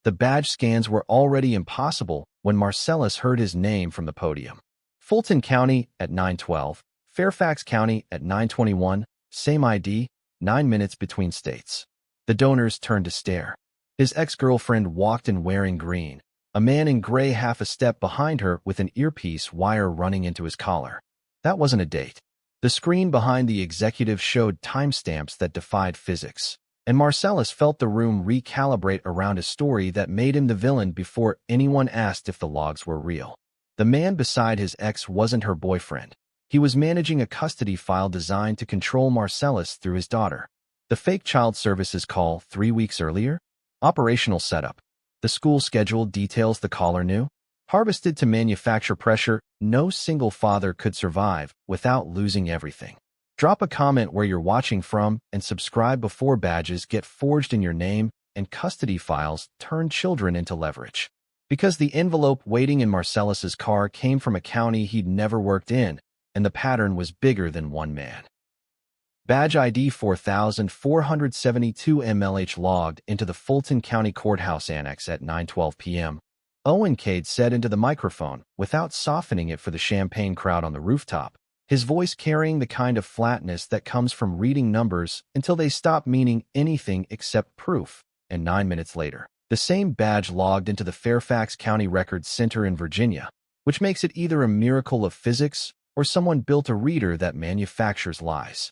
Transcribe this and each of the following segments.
The badge scans were already impossible when Marcellus heard his name from the podium. Fulton County at 9:12, Fairfax County at 9:21, same ID, 9 minutes between states. The donors turned to stare. His ex-girlfriend walked in wearing green, a man in gray half a step behind her with an earpiece wire running into his collar. That wasn't a date. The screen behind the executive showed timestamps that defied physics, and Marcellus felt the room recalibrate around a story that made him the villain before anyone asked if the logs were real. The man beside his ex wasn't her boyfriend. He was managing a custody file designed to control Marcellus through his daughter. The fake child services call 3 weeks earlier? Operational setup. The school schedule details the caller knew. Harvested to manufacture pressure, no single father could survive without losing everything. Drop a comment where you're watching from and subscribe before badges get forged in your name and custody files turn children into leverage. Because the envelope waiting in Marcellus's car came from a county he'd never worked in, and the pattern was bigger than one man. Badge ID 4472 MLH logged into the Fulton County Courthouse Annex at 9:12 p.m. Owen Cade said into the microphone, without softening it for the champagne crowd on the rooftop, his voice carrying the kind of flatness that comes from reading numbers until they stop meaning anything except proof. And 9 minutes later, the same badge logged into the Fairfax County Records Center in Virginia, which makes it either a miracle of physics or someone built a reader that manufactures lies.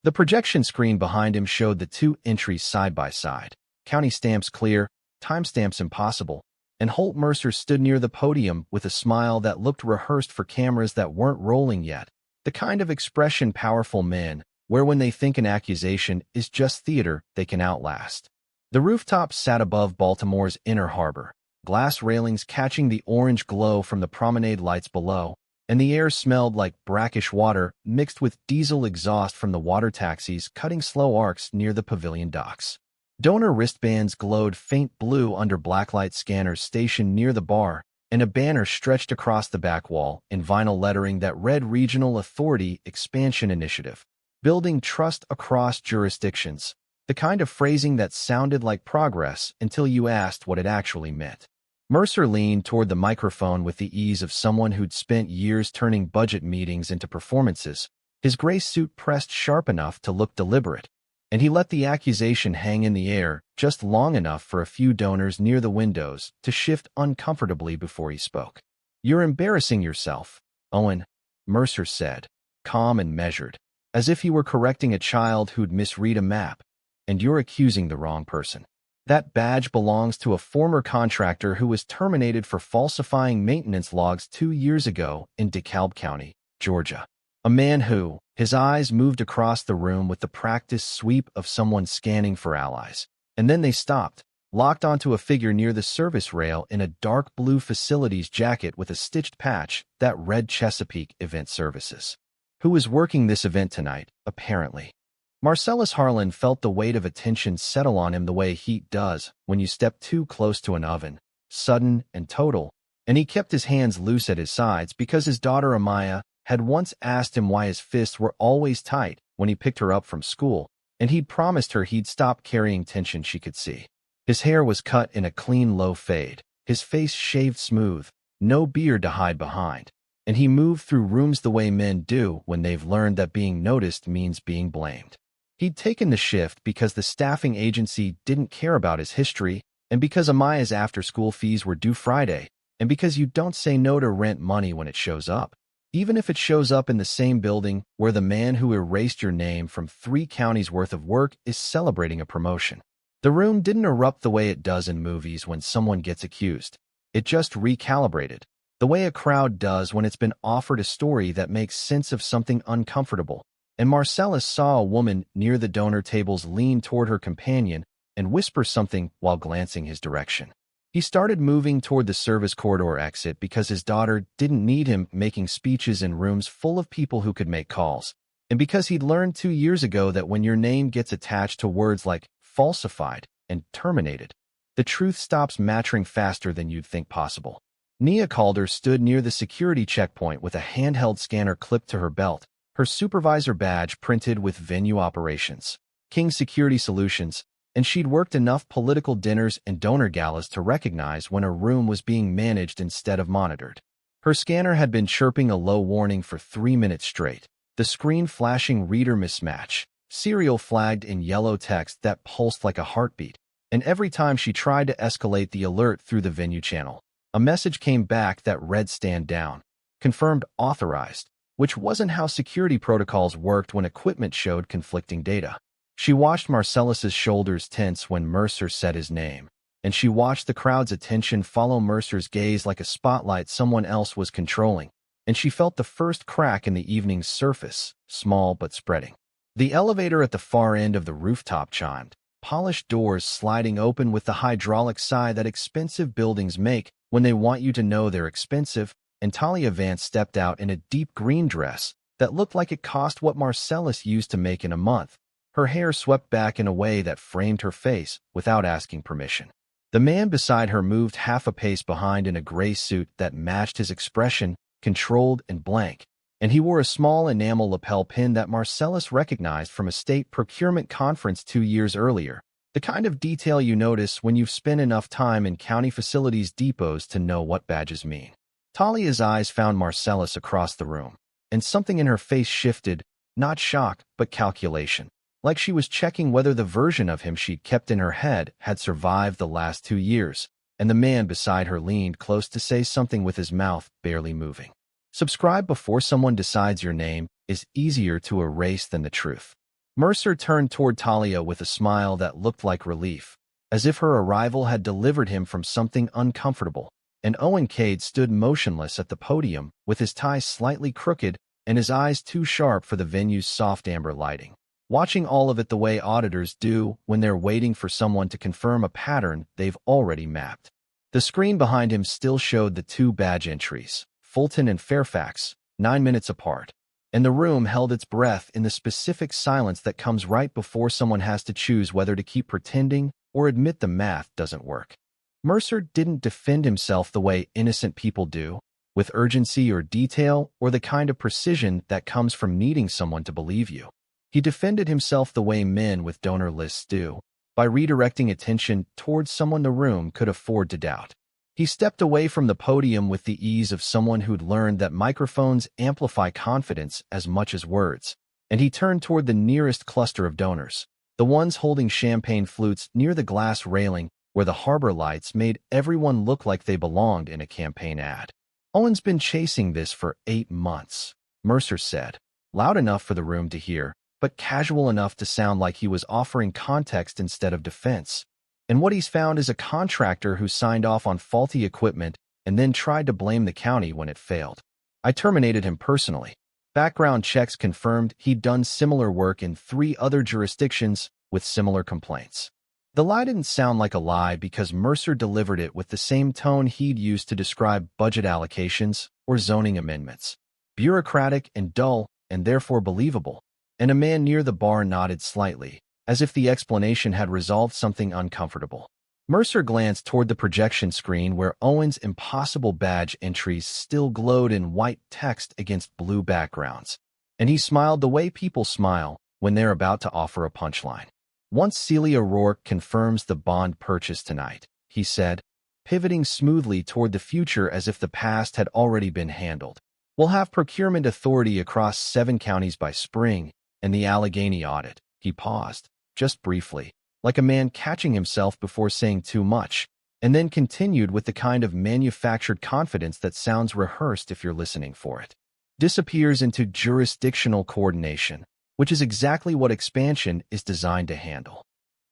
The projection screen behind him showed the 2 entries side by side. County stamps clear, timestamps impossible, and Holt Mercer stood near the podium with a smile that looked rehearsed for cameras that weren't rolling yet. The kind of expression powerful men, where when they think an accusation is just theater, they can outlast. The rooftop sat above Baltimore's inner harbor, glass railings catching the orange glow from the promenade lights below, and the air smelled like brackish water mixed with diesel exhaust from the water taxis cutting slow arcs near the pavilion docks. Donor wristbands glowed faint blue under blacklight scanners stationed near the bar, and a banner stretched across the back wall in vinyl lettering that read Regional Authority Expansion Initiative, building trust across jurisdictions, the kind of phrasing that sounded like progress until you asked what it actually meant. Mercer leaned toward the microphone with the ease of someone who'd spent years turning budget meetings into performances, his gray suit pressed sharp enough to look deliberate, and he let the accusation hang in the air just long enough for a few donors near the windows to shift uncomfortably before he spoke. "You're embarrassing yourself, Owen," Mercer said, calm and measured, as if he were correcting a child who'd misread a map, "and you're accusing the wrong person. That badge belongs to a former contractor who was terminated for falsifying maintenance logs 2 years ago in DeKalb County, Georgia. A man who," his eyes moved across the room with the practiced sweep of someone scanning for allies, and then they stopped, locked onto a figure near the service rail in a dark blue facilities jacket with a stitched patch that read Chesapeake Event Services. Who was working this event tonight, apparently. Marcellus Harlan felt the weight of attention settle on him the way heat does when you step too close to an oven, sudden and total, and he kept his hands loose at his sides because his daughter Amaya had once asked him why his fists were always tight when he picked her up from school, and he'd promised her he'd stop carrying tension she could see. His hair was cut in a clean low fade, his face shaved smooth, no beard to hide behind, and he moved through rooms the way men do when they've learned that being noticed means being blamed. He'd taken the shift because the staffing agency didn't care about his history, and because Amaya's after-school fees were due Friday, and because you don't say no to rent money when it shows up, even if it shows up in the same building where the man who erased your name from 3 counties worth of work is celebrating a promotion. The room didn't erupt the way it does in movies when someone gets accused. It just recalibrated, the way a crowd does when it's been offered a story that makes sense of something uncomfortable. And Marcellus saw a woman near the donor tables lean toward her companion and whisper something while glancing his direction. He started moving toward the service corridor exit because his daughter didn't need him making speeches in rooms full of people who could make calls, and because he'd learned 2 years ago that when your name gets attached to words like falsified and terminated, the truth stops maturing faster than you'd think possible. Nia Calder stood near the security checkpoint with a handheld scanner clipped to her belt, her supervisor badge printed with venue operations. King Security Solutions, and she'd worked enough political dinners and donor galas to recognize when a room was being managed instead of monitored. Her scanner had been chirping a low warning for 3 minutes straight, the screen flashing reader mismatch, serial flagged in yellow text that pulsed like a heartbeat, and every time she tried to escalate the alert through the venue channel, a message came back that read stand down, confirmed authorized, which wasn't how security protocols worked when equipment showed conflicting data. She watched Marcellus's shoulders tense when Mercer said his name, and she watched the crowd's attention follow Mercer's gaze like a spotlight someone else was controlling, and she felt the first crack in the evening's surface, small but spreading. The elevator at the far end of the rooftop chimed, polished doors sliding open with the hydraulic sigh that expensive buildings make when they want you to know they're expensive, and Talia Vance stepped out in a deep green dress that looked like it cost what Marcellus used to make in a month. Her hair swept back in a way that framed her face without asking permission. The man beside her moved half a pace behind in a gray suit that matched his expression, controlled and blank, and he wore a small enamel lapel pin that Marcellus recognized from a state procurement conference 2 years earlier, the kind of detail you notice when you've spent enough time in county facilities depots to know what badges mean. Talia's eyes found Marcellus across the room, and something in her face shifted, not shock, but calculation, like she was checking whether the version of him she'd kept in her head had survived the last 2 years, and the man beside her leaned close to say something with his mouth barely moving. Subscribe before someone decides your name is easier to erase than the truth. Mercer turned toward Talia with a smile that looked like relief, as if her arrival had delivered him from something uncomfortable, and Owen Cade stood motionless at the podium with his tie slightly crooked and his eyes too sharp for the venue's soft amber lighting, watching all of it the way auditors do when they're waiting for someone to confirm a pattern they've already mapped. The screen behind him still showed the 2 badge entries, Fulton and Fairfax, 9 minutes apart, and the room held its breath in the specific silence that comes right before someone has to choose whether to keep pretending or admit the math doesn't work. Mercer didn't defend himself the way innocent people do, with urgency or detail or the kind of precision that comes from needing someone to believe you. He defended himself the way men with donor lists do, by redirecting attention towards someone the room could afford to doubt. He stepped away from the podium with the ease of someone who'd learned that microphones amplify confidence as much as words, and he turned toward the nearest cluster of donors, the ones holding champagne flutes near the glass railing where the harbor lights made everyone look like they belonged in a campaign ad. Owen's been chasing this for 8 months, Mercer said, loud enough for the room to hear, but casual enough to sound like he was offering context instead of defense. And what he's found is a contractor who signed off on faulty equipment and then tried to blame the county when it failed. I terminated him personally. Background checks confirmed he'd done similar work in 3 other jurisdictions with similar complaints. The lie didn't sound like a lie because Mercer delivered it with the same tone he'd used to describe budget allocations or zoning amendments. Bureaucratic and dull, and therefore believable. And a man near the bar nodded slightly, as if the explanation had resolved something uncomfortable. Mercer glanced toward the projection screen where Owen's impossible badge entries still glowed in white text against blue backgrounds, and he smiled the way people smile when they're about to offer a punchline. Once Celia Ror confirms the bond purchase tonight, he said, pivoting smoothly toward the future as if the past had already been handled. We'll have procurement authority across 7 counties by spring, and the Allegheny audit. He paused, just briefly, like a man catching himself before saying too much, and then continued with the kind of manufactured confidence that sounds rehearsed if you're listening for it. Disappears into jurisdictional coordination, which is exactly what expansion is designed to handle.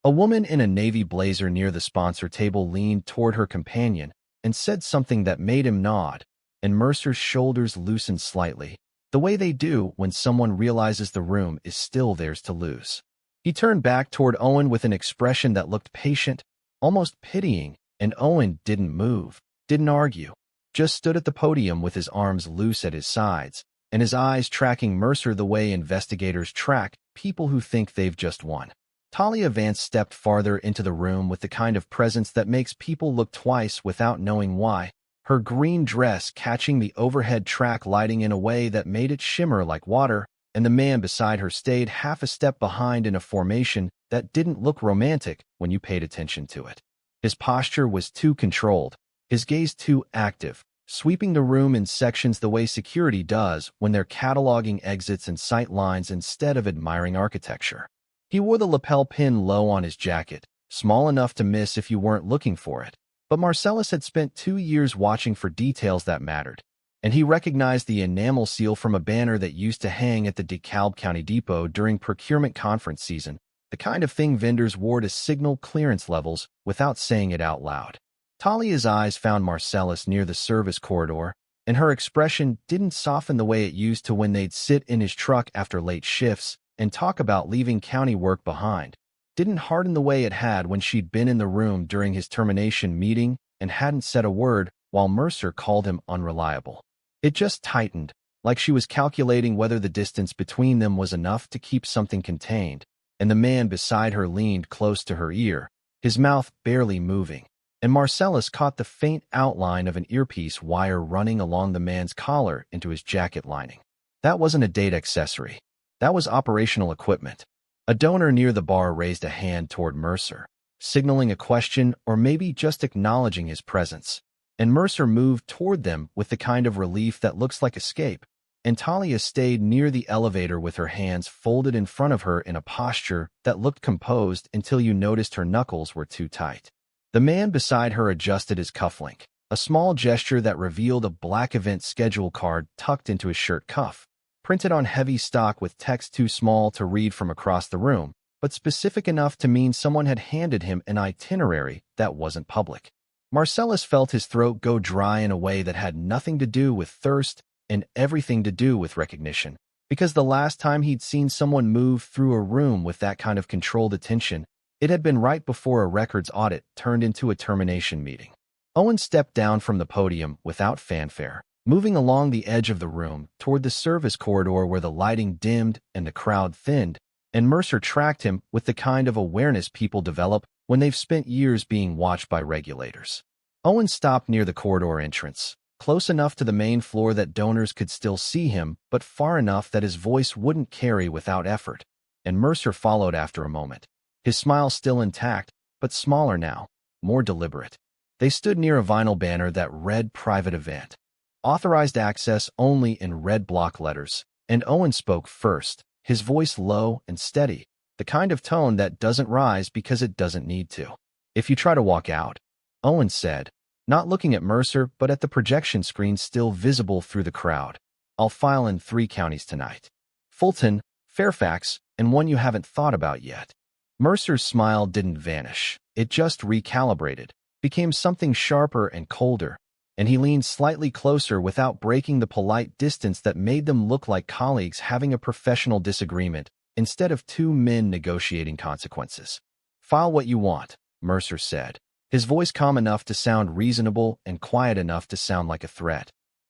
A woman in a navy blazer near the sponsor table leaned toward her companion and said something that made him nod, and Mercer's shoulders loosened slightly, the way they do when someone realizes the room is still theirs to lose. He turned back toward Owen with an expression that looked patient, almost pitying, and Owen didn't move, didn't argue, just stood at the podium with his arms loose at his sides, and his eyes tracking Mercer the way investigators track people who think they've just won. Talia Vance stepped farther into the room with the kind of presence that makes people look twice without knowing why, her green dress catching the overhead track lighting in a way that made it shimmer like water, and the man beside her stayed half a step behind in a formation that didn't look romantic when you paid attention to it. His posture was too controlled, his gaze too active, sweeping the room in sections the way security does when they're cataloging exits and sight lines instead of admiring architecture. He wore the lapel pin low on his jacket, small enough to miss if you weren't looking for it. But Marcellus had spent 2 years watching for details that mattered, and he recognized the enamel seal from a banner that used to hang at the DeKalb County Depot during procurement conference season, the kind of thing vendors wore to signal clearance levels without saying it out loud. Talia's eyes found Marcellus near the service corridor, and her expression didn't soften the way it used to when they'd sit in his truck after late shifts and talk about leaving county work behind. Didn't harden the way it had when she'd been in the room during his termination meeting and hadn't said a word while Mercer called him unreliable. It just tightened, like she was calculating whether the distance between them was enough to keep something contained, and the man beside her leaned close to her ear, his mouth barely moving, and Marcellus caught the faint outline of an earpiece wire running along the man's collar into his jacket lining. That wasn't a date accessory. That was operational equipment. A donor near the bar raised a hand toward Mercer, signaling a question or maybe just acknowledging his presence, and Mercer moved toward them with the kind of relief that looks like escape, and Talia stayed near the elevator with her hands folded in front of her in a posture that looked composed until you noticed her knuckles were too tight. The man beside her adjusted his cufflink, a small gesture that revealed a black event schedule card tucked into his shirt cuff, printed on heavy stock with text too small to read from across the room, but specific enough to mean someone had handed him an itinerary that wasn't public. Marcellus felt his throat go dry in a way that had nothing to do with thirst and everything to do with recognition, because the last time he'd seen someone move through a room with that kind of controlled attention, it had been right before a records audit turned into a termination meeting. Owen stepped down from the podium without fanfare, moving along the edge of the room toward the service corridor where the lighting dimmed and the crowd thinned, and Mercer tracked him with the kind of awareness people develop when they've spent years being watched by regulators. Owen stopped near the corridor entrance, close enough to the main floor that donors could still see him, but far enough that his voice wouldn't carry without effort, and Mercer followed after a moment, his smile still intact, but smaller now, more deliberate. They stood near a vinyl banner that read Private Event. Authorized access only in red block letters, and Owen spoke first, his voice low and steady, the kind of tone that doesn't rise because it doesn't need to. If you try to walk out, Owen said, not looking at Mercer but at the projection screen still visible through the crowd, I'll file in 3 counties tonight. Fulton, Fairfax, and one you haven't thought about yet. Mercer's smile didn't vanish. It just recalibrated, became something sharper and colder, and he leaned slightly closer without breaking the polite distance that made them look like colleagues having a professional disagreement instead of 2 men negotiating consequences. File what you want, Mercer said, his voice calm enough to sound reasonable and quiet enough to sound like a threat.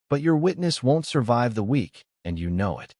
But your witness won't survive the week, and you know it.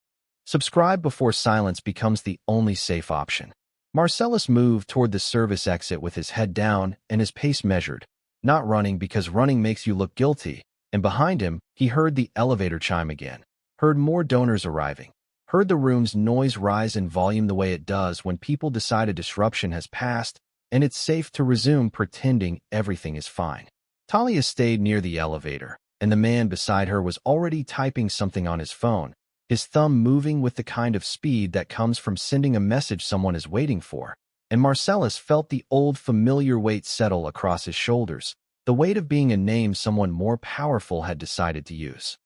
Subscribe before silence becomes the only safe option. Marcellus moved toward the service exit with his head down and his pace measured, not running because running makes you look guilty, and behind him, he heard the elevator chime again, heard more donors arriving, heard the room's noise rise in volume the way it does when people decide a disruption has passed and it's safe to resume pretending everything is fine. Talia stayed near the elevator, and the man beside her was already typing something on his phone, his thumb moving with the kind of speed that comes from sending a message someone is waiting for, and Marcellus felt the old familiar weight settle across his shoulders, the weight of being a name someone more powerful had decided to use.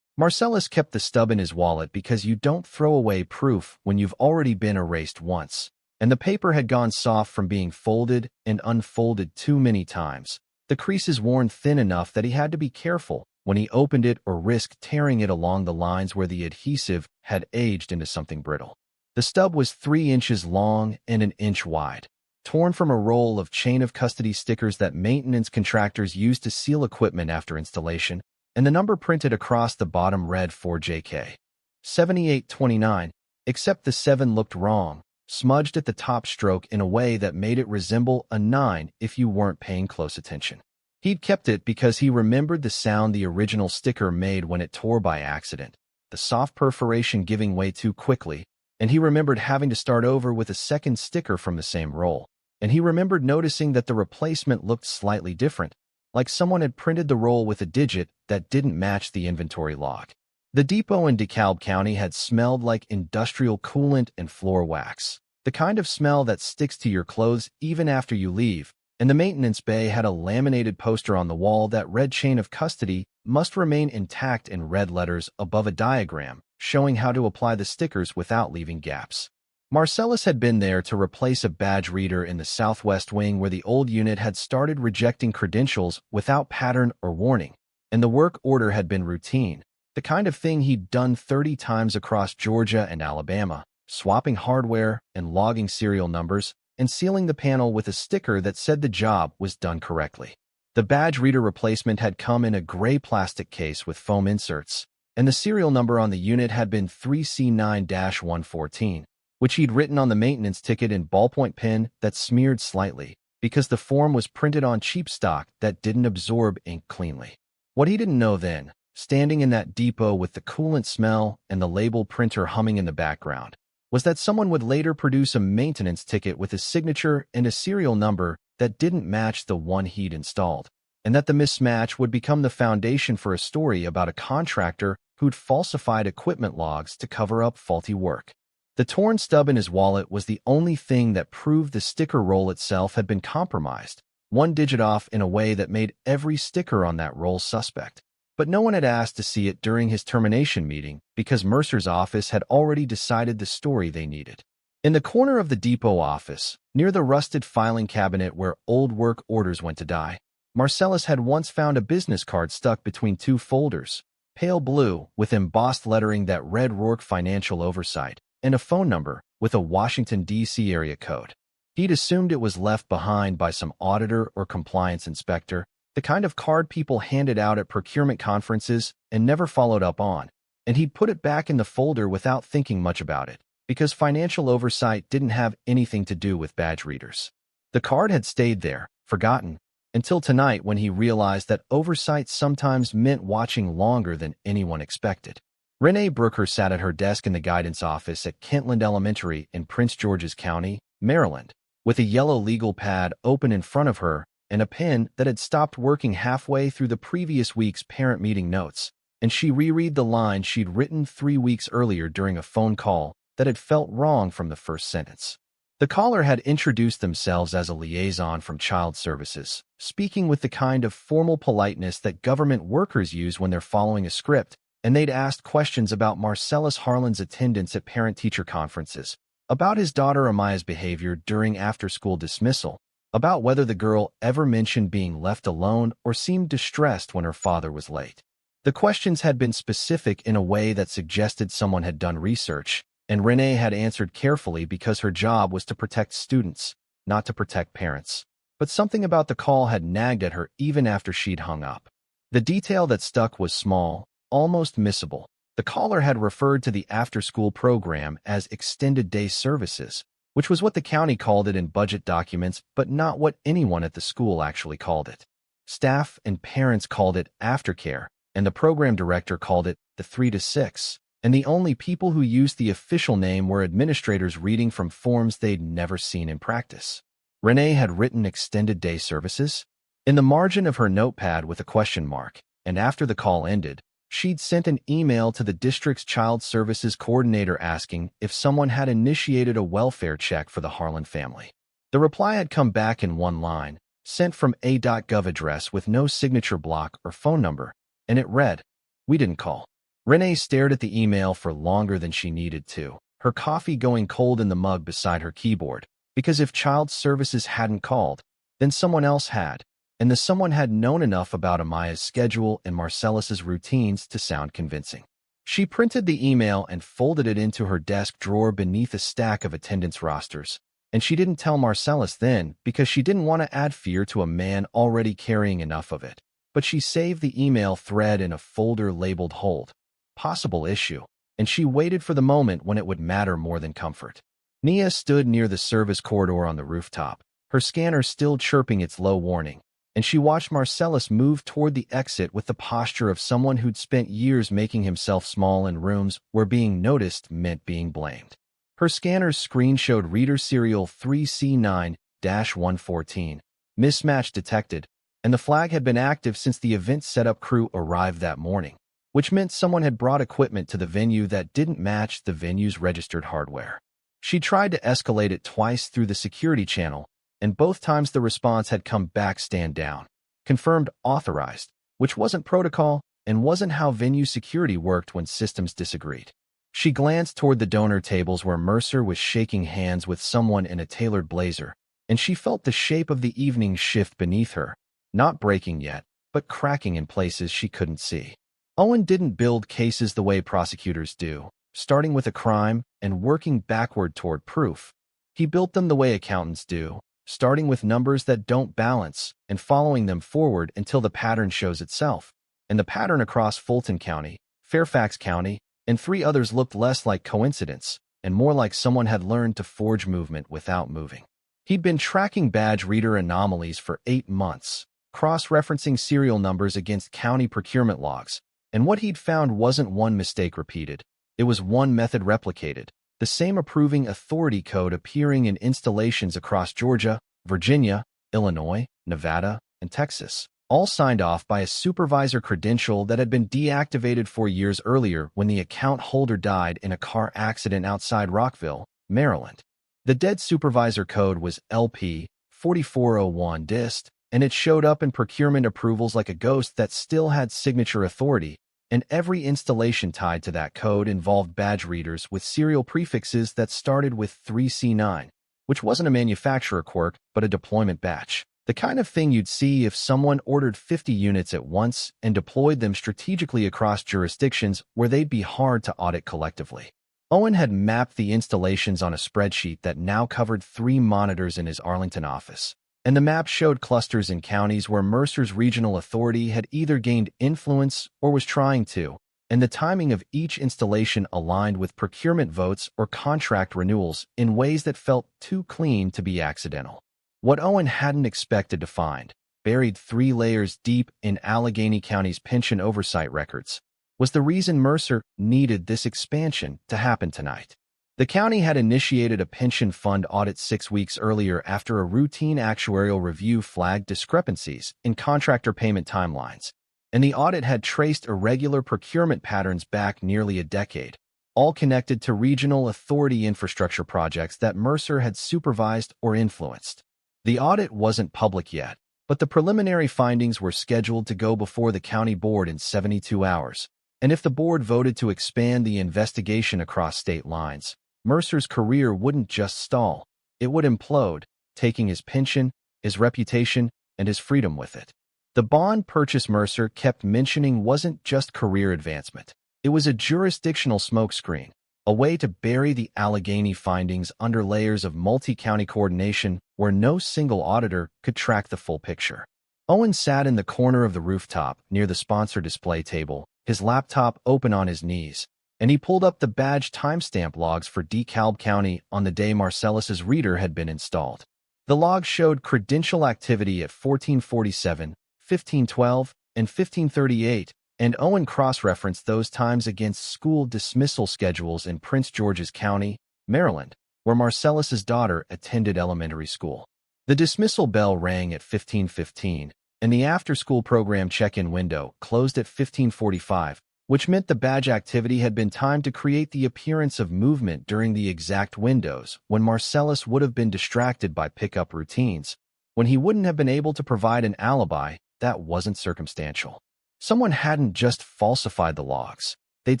Marcellus kept the stub in his wallet because you don't throw away proof when you've already been erased once, and the paper had gone soft from being folded and unfolded too many times, the creases worn thin enough that he had to be careful when he opened it or risked tearing it along the lines where the adhesive had aged into something brittle. The stub was 3 inches long and 1 inch wide, torn from a roll of chain of custody stickers that maintenance contractors use to seal equipment after installation, and the number printed across the bottom read 4JK. 7829, except the 7 looked wrong, smudged at the top stroke in a way that made it resemble a 9 if you weren't paying close attention. He'd kept it because he remembered the sound the original sticker made when it tore by accident, the soft perforation giving way too quickly, and he remembered having to start over with a second sticker from the same roll. And he remembered noticing that the replacement looked slightly different, like someone had printed the roll with a digit that didn't match the inventory log. The depot in DeKalb County had smelled like industrial coolant and floor wax, the kind of smell that sticks to your clothes even after you leave, and the maintenance bay had a laminated poster on the wall that read "Chain of Custody must remain intact" in red letters above a diagram, showing how to apply the stickers without leaving gaps. Marcellus had been there to replace a badge reader in the southwest wing where the old unit had started rejecting credentials without pattern or warning, and the work order had been routine, the kind of thing he'd done 30 times across Georgia and Alabama, swapping hardware and logging serial numbers and sealing the panel with a sticker that said the job was done correctly. The badge reader replacement had come in a gray plastic case with foam inserts, and the serial number on the unit had been 3C9-114. Which he'd written on the maintenance ticket in ballpoint pen that smeared slightly, because the form was printed on cheap stock that didn't absorb ink cleanly. What he didn't know then, standing in that depot with the coolant smell and the label printer humming in the background, was that someone would later produce a maintenance ticket with a signature and a serial number that didn't match the one he'd installed, and that the mismatch would become the foundation for a story about a contractor who'd falsified equipment logs to cover up faulty work. The torn stub in his wallet was the only thing that proved the sticker roll itself had been compromised, one digit off in a way that made every sticker on that roll suspect. But no one had asked to see it during his termination meeting because Mercer's office had already decided the story they needed. In the corner of the depot office, near the rusted filing cabinet where old work orders went to die, Marcellus had once found a business card stuck between two folders, pale blue with embossed lettering that read ROR Financial Oversight, and a phone number with a Washington, D.C. area code. He'd assumed it was left behind by some auditor or compliance inspector, the kind of card people handed out at procurement conferences and never followed up on, and he'd put it back in the folder without thinking much about it, because financial oversight didn't have anything to do with badge readers. The card had stayed there, forgotten, until tonight when he realized that oversight sometimes meant watching longer than anyone expected. Renee Brooker sat at her desk in the guidance office at Kentland Elementary in Prince George's County, Maryland, with a yellow legal pad open in front of her and a pen that had stopped working halfway through the previous week's parent meeting notes, and she reread the line she'd written 3 weeks earlier during a phone call that had felt wrong from the first sentence. The caller had introduced themselves as a liaison from Child Services, speaking with the kind of formal politeness that government workers use when they're following a script, and they'd asked questions about Marcellus Harlan's attendance at parent-teacher conferences, about his daughter Amaya's behavior during after-school dismissal, about whether the girl ever mentioned being left alone or seemed distressed when her father was late. The questions had been specific in a way that suggested someone had done research, and Renee had answered carefully because her job was to protect students, not to protect parents. But something about the call had nagged at her even after she'd hung up. The detail that stuck was small, almost missable. The caller had referred to the after-school program as extended day services, which was what the county called it in budget documents, but not what anyone at the school actually called it. Staff and parents called it aftercare, and the program director called it the 3 to 6, and the only people who used the official name were administrators reading from forms they'd never seen in practice. Renee had written extended day services in the margin of her notepad with a question mark, and after the call ended, she'd sent an email to the district's child services coordinator asking if someone had initiated a welfare check for the Harlan family. The reply had come back in one line, sent from a.gov address with no signature block or phone number, and it read, "We didn't call." Renee stared at the email for longer than she needed to, her coffee going cold in the mug beside her keyboard, because if child services hadn't called, then someone else had, and the someone had known enough about Amaya's schedule and Marcellus's routines to sound convincing. She printed the email and folded it into her desk drawer beneath a stack of attendance rosters, and she didn't tell Marcellus then because she didn't want to add fear to a man already carrying enough of it. But she saved the email thread in a folder labeled Hold, Possible Issue, and she waited for the moment when it would matter more than comfort. Nia stood near the service corridor on the rooftop, her scanner still chirping its low warning, and she watched Marcellus move toward the exit with the posture of someone who'd spent years making himself small in rooms where being noticed meant being blamed. Her scanner's screen showed reader serial 3C9-114, mismatch detected, and the flag had been active since the event setup crew arrived that morning, which meant someone had brought equipment to the venue that didn't match the venue's registered hardware. She tried to escalate it twice through the security channel, and both times the response had come back stand down, confirmed authorized, which wasn't protocol and wasn't how venue security worked when systems disagreed. She glanced toward the donor tables where Mercer was shaking hands with someone in a tailored blazer, and she felt the shape of the evening shift beneath her, not breaking yet, but cracking in places she couldn't see. Owen didn't build cases the way prosecutors do, starting with a crime and working backward toward proof. He built them the way accountants do, starting with numbers that don't balance and following them forward until the pattern shows itself. And the pattern across Fulton County, Fairfax County, and 3 others looked less like coincidence and more like someone had learned to forge movement without moving. He'd been tracking badge reader anomalies for 8 months, cross-referencing serial numbers against county procurement logs, and what he'd found wasn't one mistake repeated. It was one method replicated, the same approving authority code appearing in installations across Georgia, Virginia, Illinois, Nevada, and Texas, all signed off by a supervisor credential that had been deactivated 4 years earlier when the account holder died in a car accident outside Rockville, Maryland. The dead supervisor code was LP 4401 dist, and it showed up in procurement approvals like a ghost that still had signature authority, and every installation tied to that code involved badge readers with serial prefixes that started with 3C9, which wasn't a manufacturer quirk but a deployment batch. The kind of thing you'd see if someone ordered 50 units at once and deployed them strategically across jurisdictions where they'd be hard to audit collectively. Owen had mapped the installations on a spreadsheet that now covered 3 monitors in his Arlington office, and the map showed clusters in counties where Mercer's regional authority had either gained influence or was trying to, and the timing of each installation aligned with procurement votes or contract renewals in ways that felt too clean to be accidental. What Owen hadn't expected to find, buried 3 layers deep in Allegheny County's pension oversight records, was the reason Mercer needed this expansion to happen tonight. The county had initiated a pension fund audit 6 weeks earlier after a routine actuarial review flagged discrepancies in contractor payment timelines, and the audit had traced irregular procurement patterns back nearly a decade, all connected to regional authority infrastructure projects that Mercer had supervised or influenced. The audit wasn't public yet, but the preliminary findings were scheduled to go before the county board in 72 hours, and if the board voted to expand the investigation across state lines, Mercer's career wouldn't just stall, it would implode, taking his pension, his reputation, and his freedom with it. The bond purchase Mercer kept mentioning wasn't just career advancement. It was a jurisdictional smokescreen, a way to bury the Allegheny findings under layers of multi-county coordination where no single auditor could track the full picture. Owen sat in the corner of the rooftop near the sponsor display table, his laptop open on his knees, and he pulled up the badge timestamp logs for DeKalb County on the day Marcellus's reader had been installed. The logs showed credential activity at 1447, 1512, and 1538, and Owen cross-referenced those times against school dismissal schedules in Prince George's County, Maryland, where Marcellus's daughter attended elementary school. The dismissal bell rang at 15:15, and the after-school program check-in window closed at 15:45, which meant the badge activity had been timed to create the appearance of movement during the exact windows when Marcellus would have been distracted by pickup routines, when he wouldn't have been able to provide an alibi that wasn't circumstantial. Someone hadn't just falsified the logs. They'd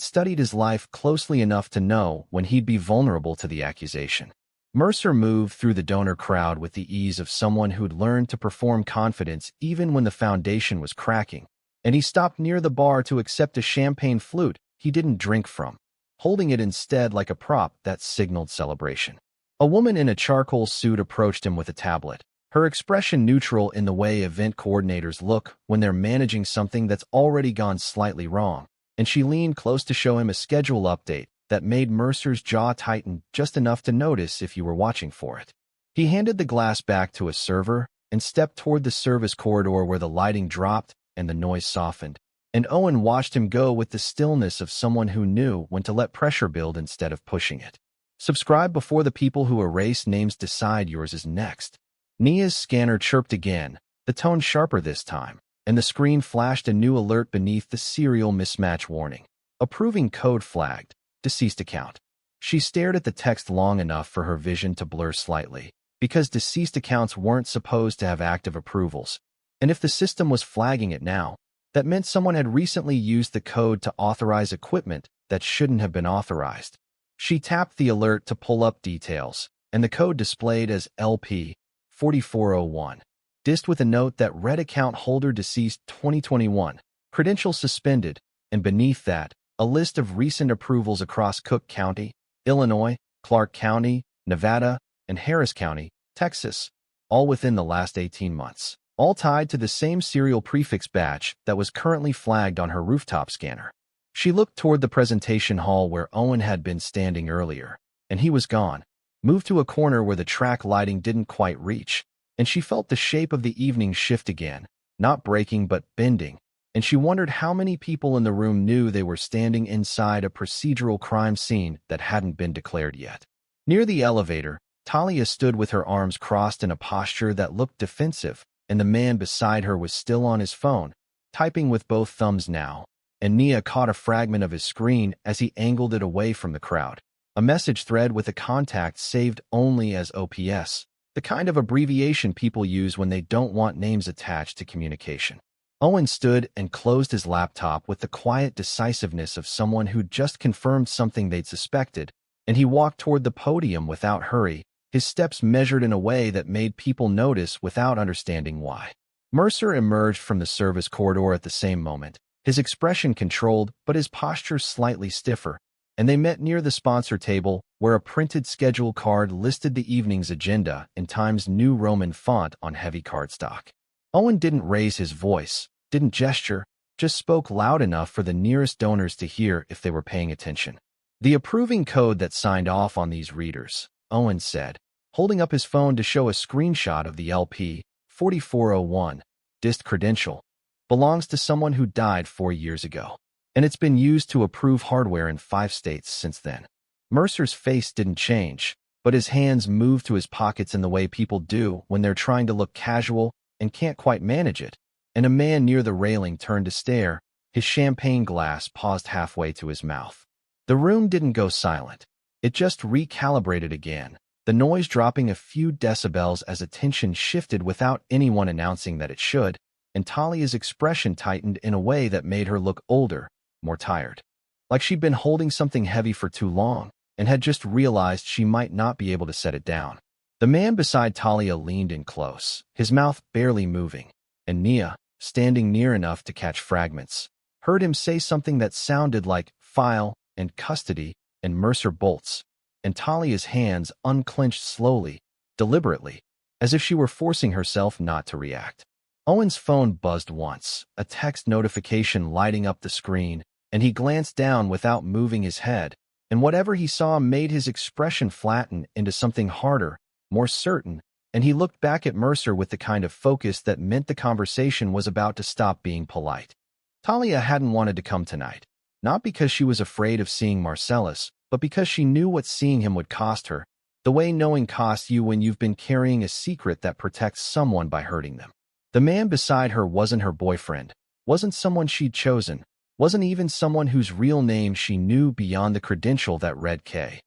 studied his life closely enough to know when he'd be vulnerable to the accusation. Mercer moved through the donor crowd with the ease of someone who'd learned to perform confidence even when the foundation was cracking, and he stopped near the bar to accept a champagne flute he didn't drink from, holding it instead like a prop that signaled celebration. A woman in a charcoal suit approached him with a tablet, her expression neutral in the way event coordinators look when they're managing something that's already gone slightly wrong, and she leaned close to show him a schedule update that made Mercer's jaw tighten just enough to notice if you were watching for it. He handed the glass back to a server, and stepped toward the service corridor where the lighting dropped and the noise softened. And Owen watched him go with the stillness of someone who knew when to let pressure build instead of pushing it. Subscribe before the people who erase names decide yours is next. Nia's scanner chirped again, the tone sharper this time, and the screen flashed a new alert beneath the serial mismatch warning. Approving code flagged. Deceased account. She stared at the text long enough for her vision to blur slightly, because deceased accounts weren't supposed to have active approvals. And if the system was flagging it now, that meant someone had recently used the code to authorize equipment that shouldn't have been authorized. She tapped the alert to pull up details, and the code displayed as LP 4401. Dist with a note that read account holder deceased 2021, credentials suspended, and beneath that, a list of recent approvals across Cook County, Illinois, Clark County, Nevada, and Harris County, Texas, all within the last 18 months, all tied to the same serial prefix batch that was currently flagged on her rooftop scanner. She looked toward the presentation hall where Owen had been standing earlier, and he was gone, moved to a corner where the track lighting didn't quite reach, and she felt the shape of the evening shift again, not breaking but bending, and she wondered how many people in the room knew they were standing inside a procedural crime scene that hadn't been declared yet. Near the elevator, Talia stood with her arms crossed in a posture that looked defensive, and the man beside her was still on his phone, typing with both thumbs now, and Nia caught a fragment of his screen as he angled it away from the crowd. A message thread with a contact saved only as OPS, the kind of abbreviation people use when they don't want names attached to communication. Owen stood and closed his laptop with the quiet decisiveness of someone who'd just confirmed something they'd suspected, and he walked toward the podium without hurry, his steps measured in a way that made people notice without understanding why. Mercer emerged from the service corridor at the same moment, his expression controlled but his posture slightly stiffer, and they met near the sponsor table where a printed schedule card listed the evening's agenda in Times New Roman font on heavy cardstock. Owen didn't raise his voice, didn't gesture, just spoke loud enough for the nearest donors to hear if they were paying attention. The approving code that signed off on these readers, Owen said, holding up his phone to show a screenshot of the LP 4401 dist credential, belongs to someone who died 4 years ago, and it's been used to approve hardware in 5 states since then. Mercer's face didn't change, but his hands moved to his pockets in the way people do when they're trying to look casual and can't quite manage it, and a man near the railing turned to stare, his champagne glass paused halfway to his mouth. The room didn't go silent. It just recalibrated again, the noise dropping a few decibels as attention shifted without anyone announcing that it should, and Talia's expression tightened in a way that made her look older, more tired. Like she'd been holding something heavy for too long, and had just realized she might not be able to set it down. The man beside Talia leaned in close, his mouth barely moving, and Nia, standing near enough to catch fragments, heard him say something that sounded like file and custody and Mercer bolts, and Talia's hands unclenched slowly, deliberately, as if she were forcing herself not to react. Owen's phone buzzed once, a text notification lighting up the screen, and he glanced down without moving his head, and whatever he saw made his expression flatten into something harder, more certain, and he looked back at Mercer with the kind of focus that meant the conversation was about to stop being polite. Talia hadn't wanted to come tonight, not because she was afraid of seeing Marcellus, but because she knew what seeing him would cost her, the way knowing costs you when you've been carrying a secret that protects someone by hurting them. The man beside her wasn't her boyfriend, wasn't someone she'd chosen, wasn't even someone whose real name she knew beyond the credential that read K.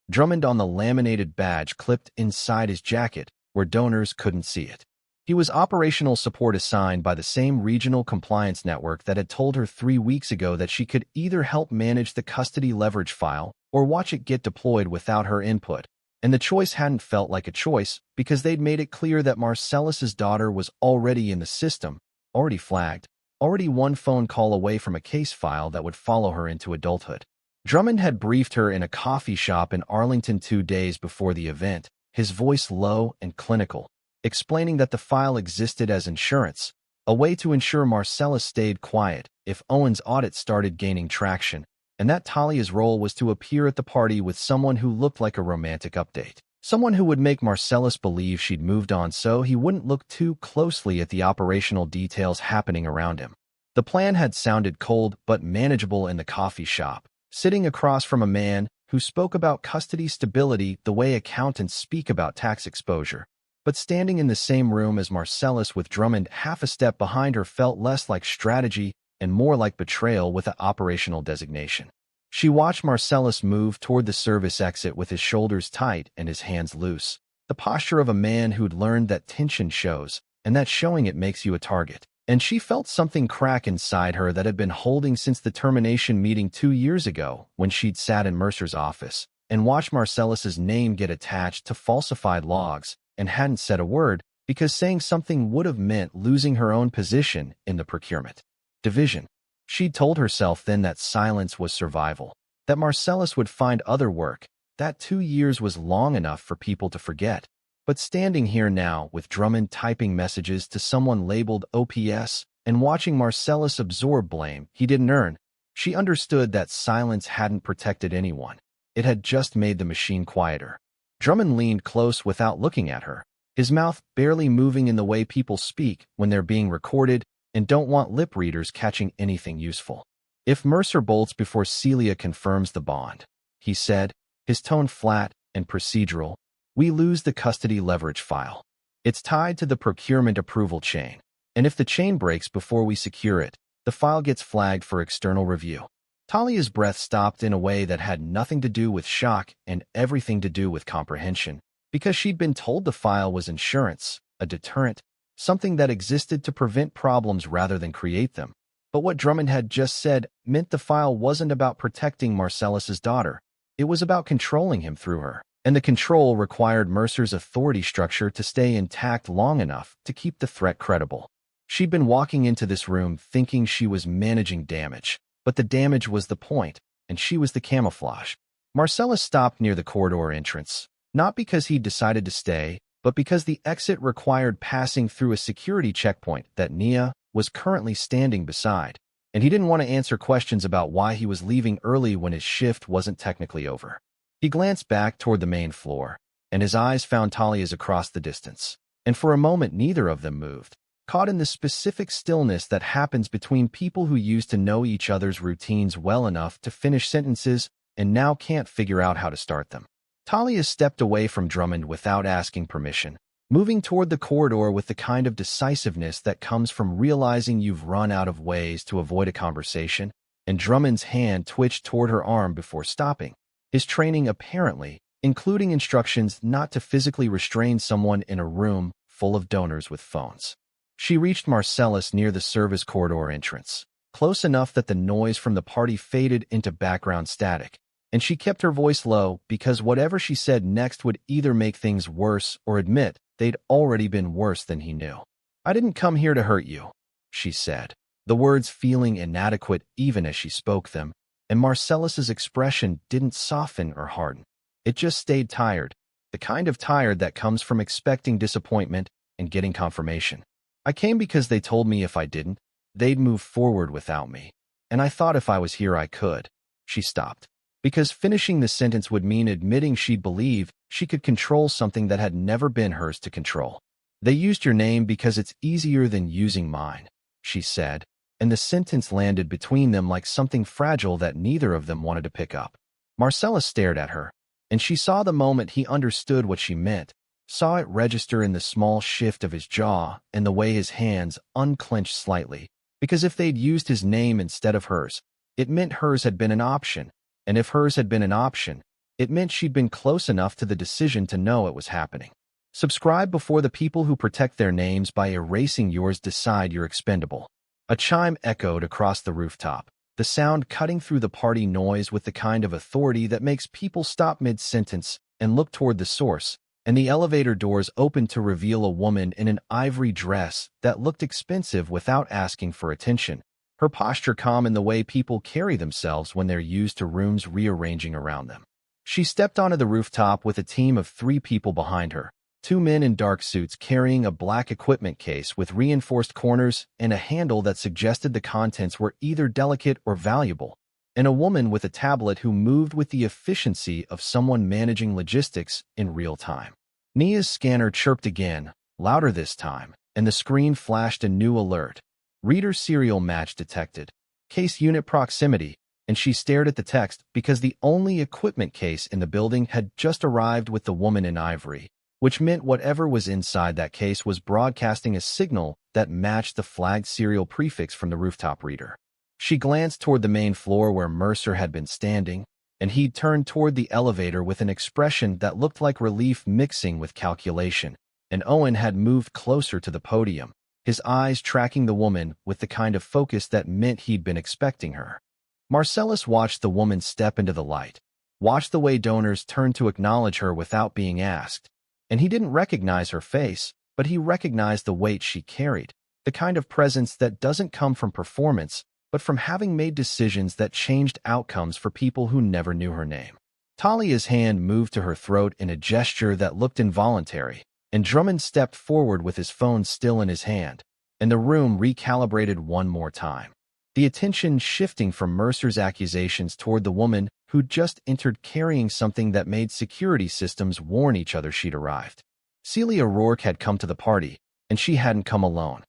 Drummond on the laminated badge clipped inside his jacket, where donors couldn't see it. He was operational support assigned by the same regional compliance network that had told her 3 weeks ago that she could either help manage the custody leverage file or watch it get deployed without her input, and the choice hadn't felt like a choice because they'd made it clear that Marcellus's daughter was already in the system, already flagged, already one phone call away from a case file that would follow her into adulthood. Drummond had briefed her in a coffee shop in Arlington 2 days before the event, his voice low and clinical, explaining that the file existed as insurance, a way to ensure Marcellus stayed quiet if Owen's audit started gaining traction, and that Talia's role was to appear at the party with someone who looked like a romantic update. Someone who would make Marcellus believe she'd moved on so he wouldn't look too closely at the operational details happening around him. The plan had sounded cold but manageable in the coffee shop, sitting across from a man who spoke about custody stability the way accountants speak about tax exposure. But standing in the same room as Marcellus with Drummond half a step behind her felt less like strategy and more like betrayal with an operational designation. She watched Marcellus move toward the service exit with his shoulders tight and his hands loose, the posture of a man who'd learned that tension shows, and that showing it makes you a target. And she felt something crack inside her that had been holding since the termination meeting 2 years ago when she'd sat in Mercer's office and watched Marcellus's name get attached to falsified logs and hadn't said a word because saying something would have meant losing her own position in the procurement division. She'd told herself then that silence was survival, that Marcellus would find other work, that 2 years was long enough for people to forget. But standing here now with Drummond typing messages to someone labeled OPS and watching Marcellus absorb blame he didn't earn, she understood that silence hadn't protected anyone. It had just made the machine quieter. Drummond leaned close without looking at her, his mouth barely moving in the way people speak when they're being recorded and don't want lip readers catching anything useful. If Mercer bolts before Celia confirms the bond, he said, his tone flat and procedural, we lose the custody leverage file. It's tied to the procurement approval chain, and if the chain breaks before we secure it, the file gets flagged for external review. Talia's breath stopped in a way that had nothing to do with shock and everything to do with comprehension, because she'd been told the file was insurance, a deterrent, something that existed to prevent problems rather than create them. But what Drummond had just said meant the file wasn't about protecting Marcellus's daughter. It was about controlling him through her. And the control required Mercer's authority structure to stay intact long enough to keep the threat credible. She'd been walking into this room thinking she was managing damage, but the damage was the point, and she was the camouflage. Marcellus stopped near the corridor entrance, not because he'd decided to stay, but because the exit required passing through a security checkpoint that Nia was currently standing beside, and he didn't want to answer questions about why he was leaving early when his shift wasn't technically over. He glanced back toward the main floor, and his eyes found Talia's across the distance. And for a moment neither of them moved, caught in the specific stillness that happens between people who used to know each other's routines well enough to finish sentences and now can't figure out how to start them. Talia stepped away from Drummond without asking permission, moving toward the corridor with the kind of decisiveness that comes from realizing you've run out of ways to avoid a conversation, and Drummond's hand twitched toward her arm before stopping. His training apparently, including instructions not to physically restrain someone in a room full of donors with phones. She reached Marcellus near the service corridor entrance, close enough that the noise from the party faded into background static, and she kept her voice low because whatever she said next would either make things worse or admit they'd already been worse than he knew. I didn't come here to hurt you, she said, the words feeling inadequate even as she spoke them. And Marcellus's expression didn't soften or harden. It just stayed tired, the kind of tired that comes from expecting disappointment and getting confirmation. I came because they told me if I didn't, they'd move forward without me. And I thought if I was here I could. She stopped. Because finishing the sentence would mean admitting she'd believe she could control something that had never been hers to control. They used your name because it's easier than using mine, she said. And the sentence landed between them like something fragile that neither of them wanted to pick up. Marcellus stared at her, and she saw the moment he understood what she meant, saw it register in the small shift of his jaw and the way his hands unclenched slightly, because if they'd used his name instead of hers, it meant hers had been an option, and if hers had been an option, it meant she'd been close enough to the decision to know it was happening. Subscribe before the people who protect their names by erasing yours decide you're expendable. A chime echoed across the rooftop, the sound cutting through the party noise with the kind of authority that makes people stop mid-sentence and look toward the source, and the elevator doors opened to reveal a woman in an ivory dress that looked expensive without asking for attention, her posture calm in the way people carry themselves when they're used to rooms rearranging around them. She stepped onto the rooftop with a team of 3 people behind her, 2 men in dark suits carrying a black equipment case with reinforced corners and a handle that suggested the contents were either delicate or valuable, and a woman with a tablet who moved with the efficiency of someone managing logistics in real time. Nia's scanner chirped again, louder this time, and the screen flashed a new alert. Reader serial match detected. Case unit proximity, and she stared at the text because the only equipment case in the building had just arrived with the woman in ivory, which meant whatever was inside that case was broadcasting a signal that matched the flagged serial prefix from the rooftop reader. She glanced toward the main floor where Mercer had been standing, and he'd turned toward the elevator with an expression that looked like relief mixing with calculation, and Owen had moved closer to the podium, his eyes tracking the woman with the kind of focus that meant he'd been expecting her. Marcellus watched the woman step into the light, watched the way donors turned to acknowledge her without being asked, and he didn't recognize her face, but he recognized the weight she carried, the kind of presence that doesn't come from performance, but from having made decisions that changed outcomes for people who never knew her name. Talia's hand moved to her throat in a gesture that looked involuntary, and Drummond stepped forward with his phone still in his hand, and the room recalibrated one more time. The attention shifting from Mercer's accusations toward the woman who'd just entered carrying something that made security systems warn each other she'd arrived. Celia Ror had come to the party, and she hadn't come alone.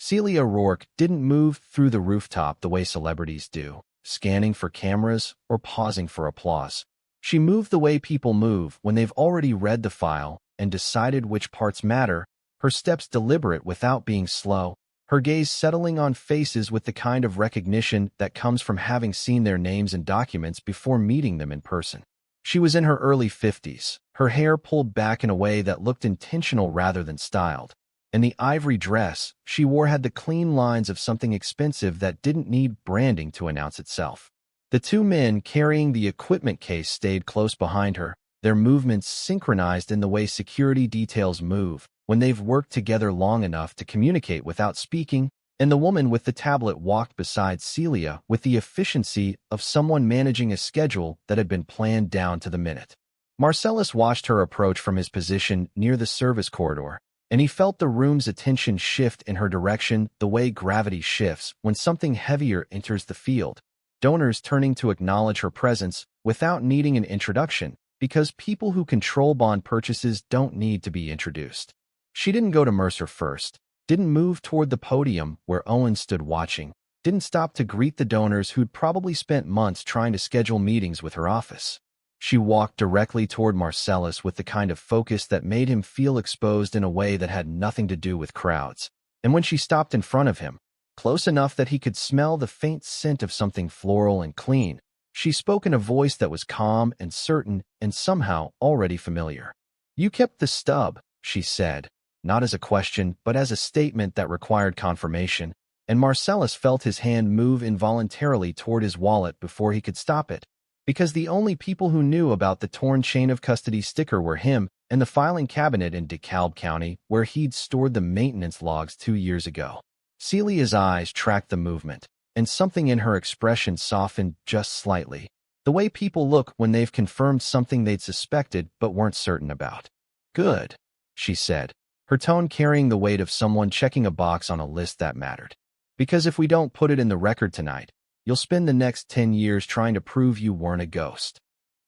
Celia Ror didn't move through the rooftop the way celebrities do, scanning for cameras or pausing for applause. She moved the way people move when they've already read the file and decided which parts matter, her steps deliberate without being slow, her gaze settling on faces with the kind of recognition that comes from having seen their names in documents before meeting them in person. She was in her early 50s, her hair pulled back in a way that looked intentional rather than styled, and the ivory dress she wore had the clean lines of something expensive that didn't need branding to announce itself. The two men carrying the equipment case stayed close behind her, their movements synchronized in the way security details move when they've worked together long enough to communicate without speaking, and the woman with the tablet walked beside Celia with the efficiency of someone managing a schedule that had been planned down to the minute. Marcellus watched her approach from his position near the service corridor, and he felt the room's attention shift in her direction the way gravity shifts when something heavier enters the field, donors turning to acknowledge her presence without needing an introduction, because people who control bond purchases don't need to be introduced. She didn't go to Mercer first, didn't move toward the podium where Owen stood watching, didn't stop to greet the donors who'd probably spent months trying to schedule meetings with her office. She walked directly toward Marcellus with the kind of focus that made him feel exposed in a way that had nothing to do with crowds. And when she stopped in front of him, close enough that he could smell the faint scent of something floral and clean, she spoke in a voice that was calm and certain and somehow already familiar. "You kept the stub," she said, not as a question but as a statement that required confirmation, and Marcellus felt his hand move involuntarily toward his wallet before he could stop it, because the only people who knew about the torn chain of custody sticker were him and the filing cabinet in DeKalb County where he'd stored the maintenance logs 2 years ago. Celia's eyes tracked the movement, and something in her expression softened just slightly, the way people look when they've confirmed something they'd suspected but weren't certain about. "Good," she said, her tone carrying the weight of someone checking a box on a list that mattered. "Because if we don't put it in the record tonight, you'll spend the next 10 years trying to prove you weren't a ghost."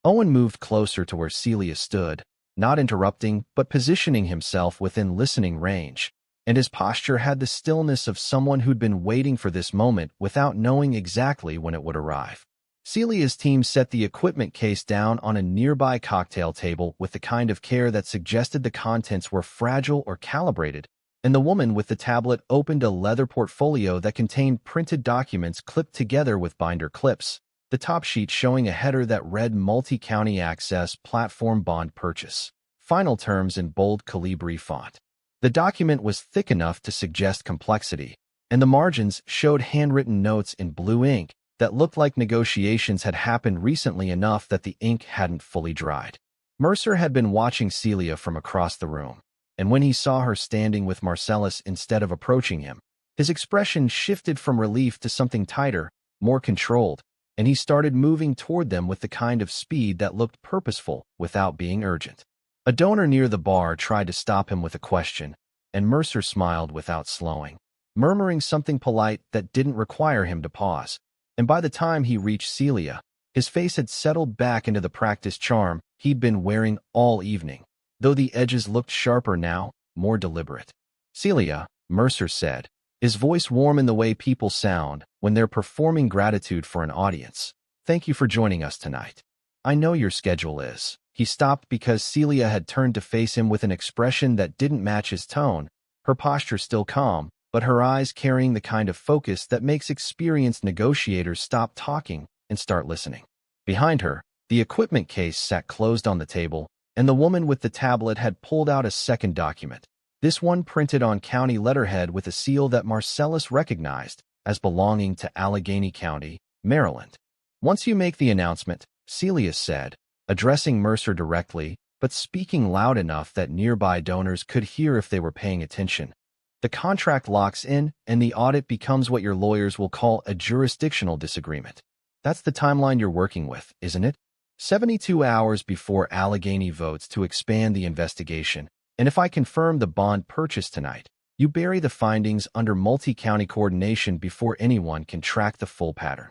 Owen moved closer to where Celia stood, not interrupting but positioning himself within listening range, and his posture had the stillness of someone who'd been waiting for this moment without knowing exactly when it would arrive. Celia's team set the equipment case down on a nearby cocktail table with the kind of care that suggested the contents were fragile or calibrated, and the woman with the tablet opened a leather portfolio that contained printed documents clipped together with binder clips, the top sheet showing a header that read Multi-County Access Platform Bond Purchase. Final terms in bold Calibri font. The document was thick enough to suggest complexity, and the margins showed handwritten notes in blue ink that looked like negotiations had happened recently enough that the ink hadn't fully dried. Mercer had been watching Celia from across the room, and when he saw her standing with Marcellus instead of approaching him, his expression shifted from relief to something tighter, more controlled, and he started moving toward them with the kind of speed that looked purposeful without being urgent. A donor near the bar tried to stop him with a question, and Mercer smiled without slowing, murmuring something polite that didn't require him to pause. and by the time he reached Celia, his face had settled back into the practiced charm he'd been wearing all evening, though the edges looked sharper now, more deliberate. "Celia," Mercer said, his voice warm in the way people sound when they're performing gratitude for an audience. "Thank you for joining us tonight. I know your schedule is." He stopped because Celia had turned to face him with an expression that didn't match his tone, her posture still calm, but her eyes carrying the kind of focus that makes experienced negotiators stop talking and start listening. Behind her, the equipment case sat closed on the table, and the woman with the tablet had pulled out a second document, this one printed on county letterhead with a seal that Marcellus recognized as belonging to Allegheny County, Maryland. "Once you make the announcement," Celia said, addressing Mercer directly, but speaking loud enough that nearby donors could hear if they were paying attention, "the contract locks in and the audit becomes what your lawyers will call a jurisdictional disagreement. That's the timeline you're working with, isn't it? 72 hours before Allegheny votes to expand the investigation, and if I confirm the bond purchase tonight, you bury the findings under multi-county coordination before anyone can track the full pattern."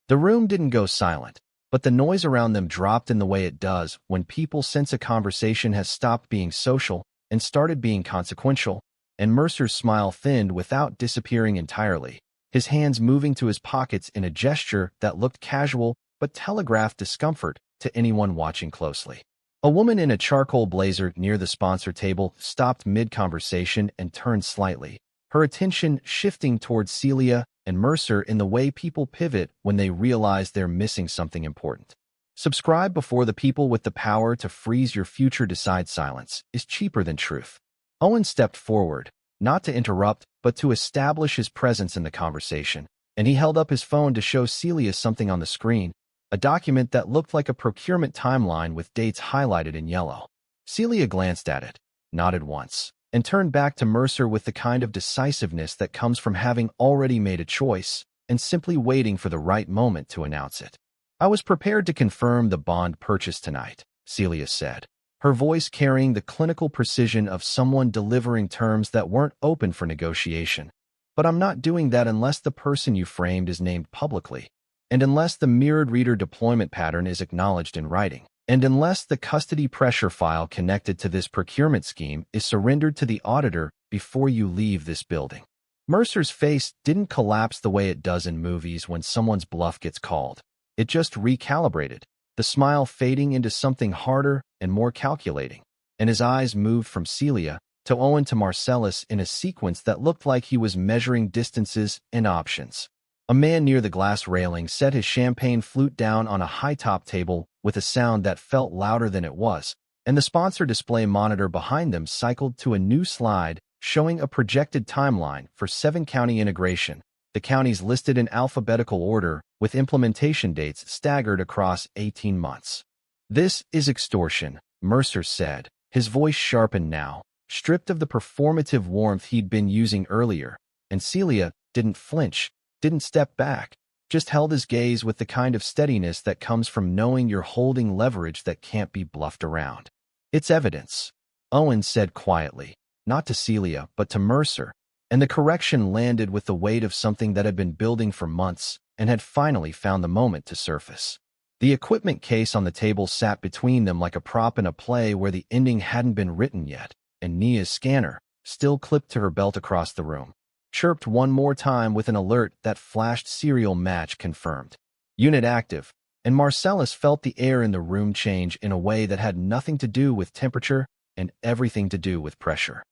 The room didn't go silent, but the noise around them dropped in the way it does when people sense a conversation has stopped being social and started being consequential, and Mercer's smile thinned without disappearing entirely, his hands moving to his pockets in a gesture that looked casual but telegraphed discomfort to anyone watching closely. A woman in a charcoal blazer near the sponsor table stopped mid-conversation and turned slightly, her attention shifting towards Celia and Mercer in the way people pivot when they realize they're missing something important. Subscribe before the people with the power to freeze your future decide silence is cheaper than truth. Owen stepped forward, not to interrupt, but to establish his presence in the conversation, and he held up his phone to show Celia something on the screen, a document that looked like a procurement timeline with dates highlighted in yellow. Celia glanced at it, nodded once, and turned back to Mercer with the kind of decisiveness that comes from having already made a choice and simply waiting for the right moment to announce it. "I was prepared to confirm the bond purchase tonight," Celia said, her voice carrying the clinical precision of someone delivering terms that weren't open for negotiation. "But I'm not doing that unless the person you framed is named publicly, and unless the mirrored reader deployment pattern is acknowledged in writing, and unless the custody pressure file connected to this procurement scheme is surrendered to the auditor before you leave this building." Mercer's face didn't collapse the way it does in movies when someone's bluff gets called. It just recalibrated, the smile fading into something harder and more calculating, and his eyes moved from Celia to Owen to Marcellus in a sequence that looked like he was measuring distances and options. A man near the glass railing set his champagne flute down on a high-top table with a sound that felt louder than it was, and the sponsor display monitor behind them cycled to a new slide showing a projected timeline for 7-county integration, the counties listed in alphabetical order with implementation dates staggered across 18 months. "This is extortion," Mercer said, his voice sharpened now, stripped of the performative warmth he'd been using earlier, and Celia didn't flinch, didn't step back, just held his gaze with the kind of steadiness that comes from knowing you're holding leverage that can't be bluffed around. "It's evidence," Owen said quietly, not to Celia but to Mercer, and the correction landed with the weight of something that had been building for months and had finally found the moment to surface. The equipment case on the table sat between them like a prop in a play where the ending hadn't been written yet, and Nia's scanner, still clipped to her belt across the room, chirped one more time with an alert that flashed serial match confirmed. Unit active, and Marcellus felt the air in the room change in a way that had nothing to do with temperature and everything to do with pressure.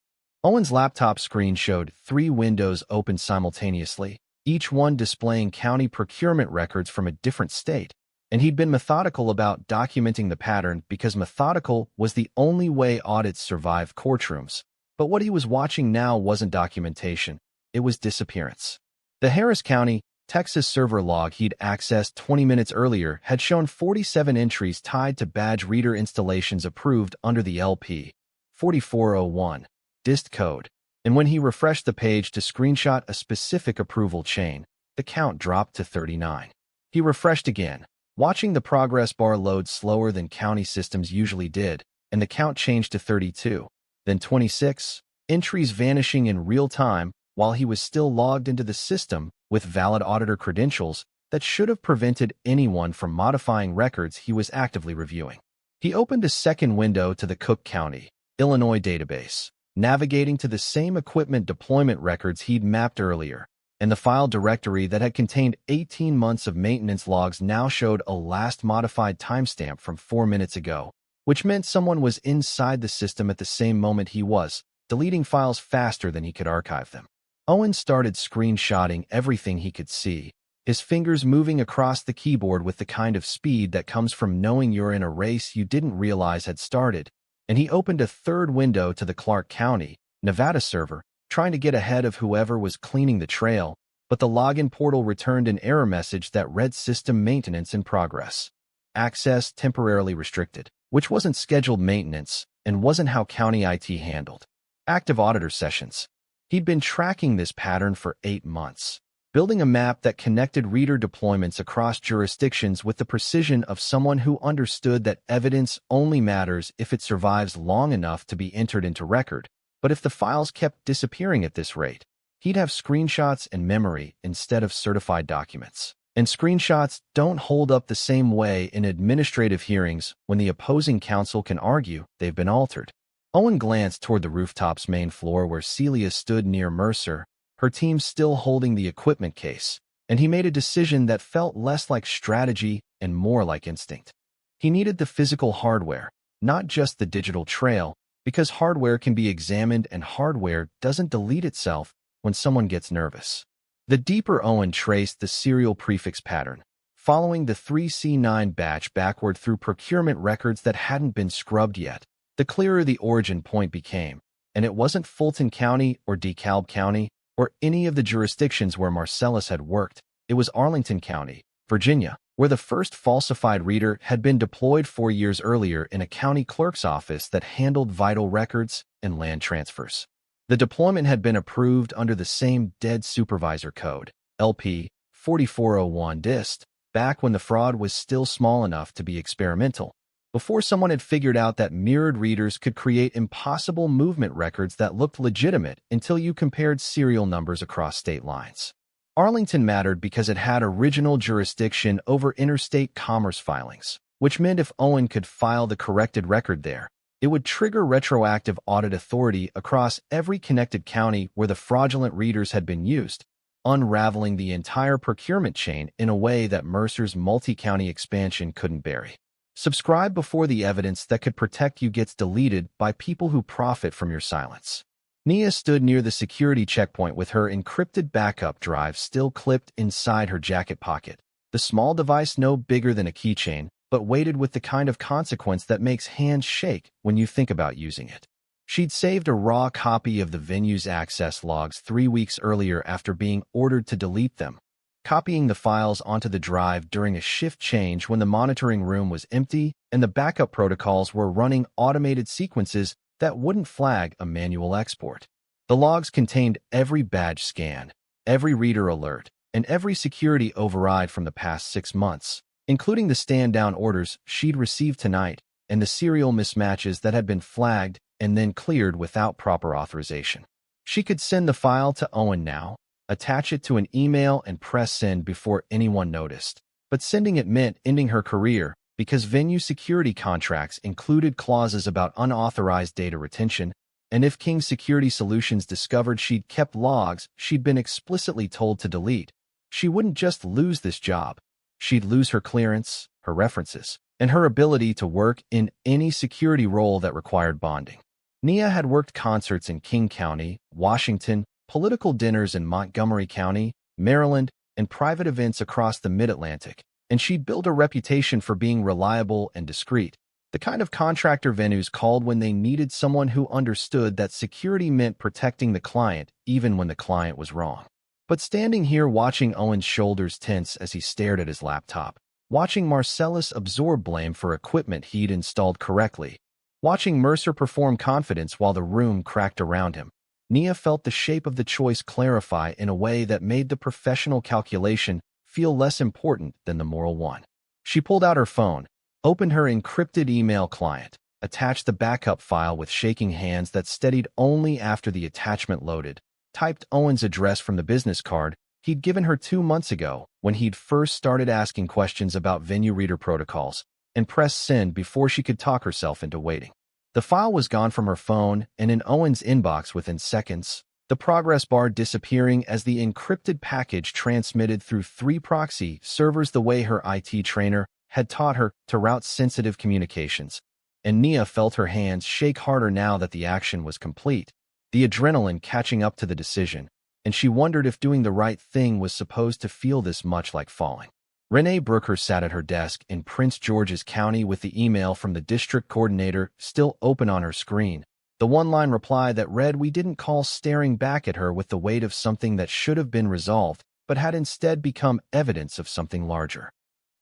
Owen's laptop screen showed 3 windows open simultaneously, each one displaying county procurement records from a different state, and he'd been methodical about documenting the pattern because methodical was the only way audits survive courtrooms. But what he was watching now wasn't documentation. It was disappearance. The Harris County, Texas server log he'd accessed 20 minutes earlier had shown 47 entries tied to badge reader installations approved under the LP 4401 dist code, and when he refreshed the page to screenshot a specific approval chain, the count dropped to 39. He refreshed again, watching the progress bar load slower than county systems usually did, and the count changed to 32, then 26, entries vanishing in real time. While he was still logged into the system with valid auditor credentials, that should have prevented anyone from modifying records he was actively reviewing. He opened a second window to the Cook County, Illinois database, navigating to the same equipment deployment records he'd mapped earlier, and the file directory that had contained 18 months of maintenance logs now showed a last modified timestamp from 4 minutes ago, which meant someone was inside the system at the same moment he was, deleting files faster than he could archive them. Owen started screenshotting everything he could see, his fingers moving across the keyboard with the kind of speed that comes from knowing you're in a race you didn't realize had started, and he opened a third window to the Clark County, Nevada server, trying to get ahead of whoever was cleaning the trail, but the login portal returned an error message that read system maintenance in progress. Access temporarily restricted, which wasn't scheduled maintenance and wasn't how county IT handled active auditor sessions. He'd been tracking this pattern for 8 months, building a map that connected reader deployments across jurisdictions with the precision of someone who understood that evidence only matters if it survives long enough to be entered into record. But if the files kept disappearing at this rate, he'd have screenshots in memory instead of certified documents. And screenshots don't hold up the same way in administrative hearings when the opposing counsel can argue they've been altered. Owen glanced toward the rooftop's main floor where Celia stood near Mercer, her team still holding the equipment case, and he made a decision that felt less like strategy and more like instinct. He needed the physical hardware, not just the digital trail, because hardware can be examined and hardware doesn't delete itself when someone gets nervous. The deeper Owen traced the serial prefix pattern, following the 3C9 batch backward through procurement records that hadn't been scrubbed yet, the clearer the origin point became, and it wasn't Fulton County or DeKalb County or any of the jurisdictions where Marcellus had worked. It was Arlington County, Virginia, where the first falsified reader had been deployed 4 years earlier in a county clerk's office that handled vital records and land transfers. The deployment had been approved under the same dead supervisor code, LP 4401 DIST, back when the fraud was still small enough to be experimental, before someone had figured out that mirrored readers could create impossible movement records that looked legitimate until you compared serial numbers across state lines. Arlington mattered because it had original jurisdiction over interstate commerce filings, which meant if Owen could file the corrected record there, it would trigger retroactive audit authority across every connected county where the fraudulent readers had been used, unraveling the entire procurement chain in a way that Mercer's multi-county expansion couldn't bury. Subscribe before the evidence that could protect you gets deleted by people who profit from your silence. Nia stood near the security checkpoint with her encrypted backup drive still clipped inside her jacket pocket, the small device no bigger than a keychain, but weighted with the kind of consequence that makes hands shake when you think about using it. She'd saved a raw copy of the venue's access logs 3 weeks earlier after being ordered to delete them, copying the files onto the drive during a shift change when the monitoring room was empty and the backup protocols were running automated sequences that wouldn't flag a manual export. The logs contained every badge scan, every reader alert, and every security override from the past 6 months, including the stand-down orders she'd received tonight and the serial mismatches that had been flagged and then cleared without proper authorization. She could send the file to Owen now, attach it to an email and press send before anyone noticed. But sending it meant ending her career because venue security contracts included clauses about unauthorized data retention, and if King Security Solutions discovered she'd kept logs she'd been explicitly told to delete, she wouldn't just lose this job. She'd lose her clearance, her references, and her ability to work in any security role that required bonding. Nia had worked concerts in King County, Washington, political dinners in Montgomery County, Maryland, and private events across the Mid-Atlantic, and she'd built a reputation for being reliable and discreet, the kind of contractor venues called when they needed someone who understood that security meant protecting the client even when the client was wrong. But standing here watching Owen's shoulders tense as he stared at his laptop, watching Marcellus absorb blame for equipment he'd installed correctly, watching Mercer perform confidence while the room cracked around him, Nia felt the shape of the choice clarify in a way that made the professional calculation feel less important than the moral one. She pulled out her phone, opened her encrypted email client, attached the backup file with shaking hands that steadied only after the attachment loaded, typed Owen's address from the business card, he'd given her 2 months ago when he'd first started asking questions about venue reader protocols and pressed send before she could talk herself into waiting. The file was gone from her phone and in Owen's inbox within seconds, the progress bar disappearing as the encrypted package transmitted through 3 proxy servers the way her IT trainer had taught her to route sensitive communications. And Nia felt her hands shake harder now that the action was complete, the adrenaline catching up to the decision, and she wondered if doing the right thing was supposed to feel this much like falling. Renee Brooker sat at her desk in Prince George's County with the email from the district coordinator still open on her screen. The one-line reply that read, "We didn't call," staring back at her with the weight of something that should have been resolved, but had instead become evidence of something larger.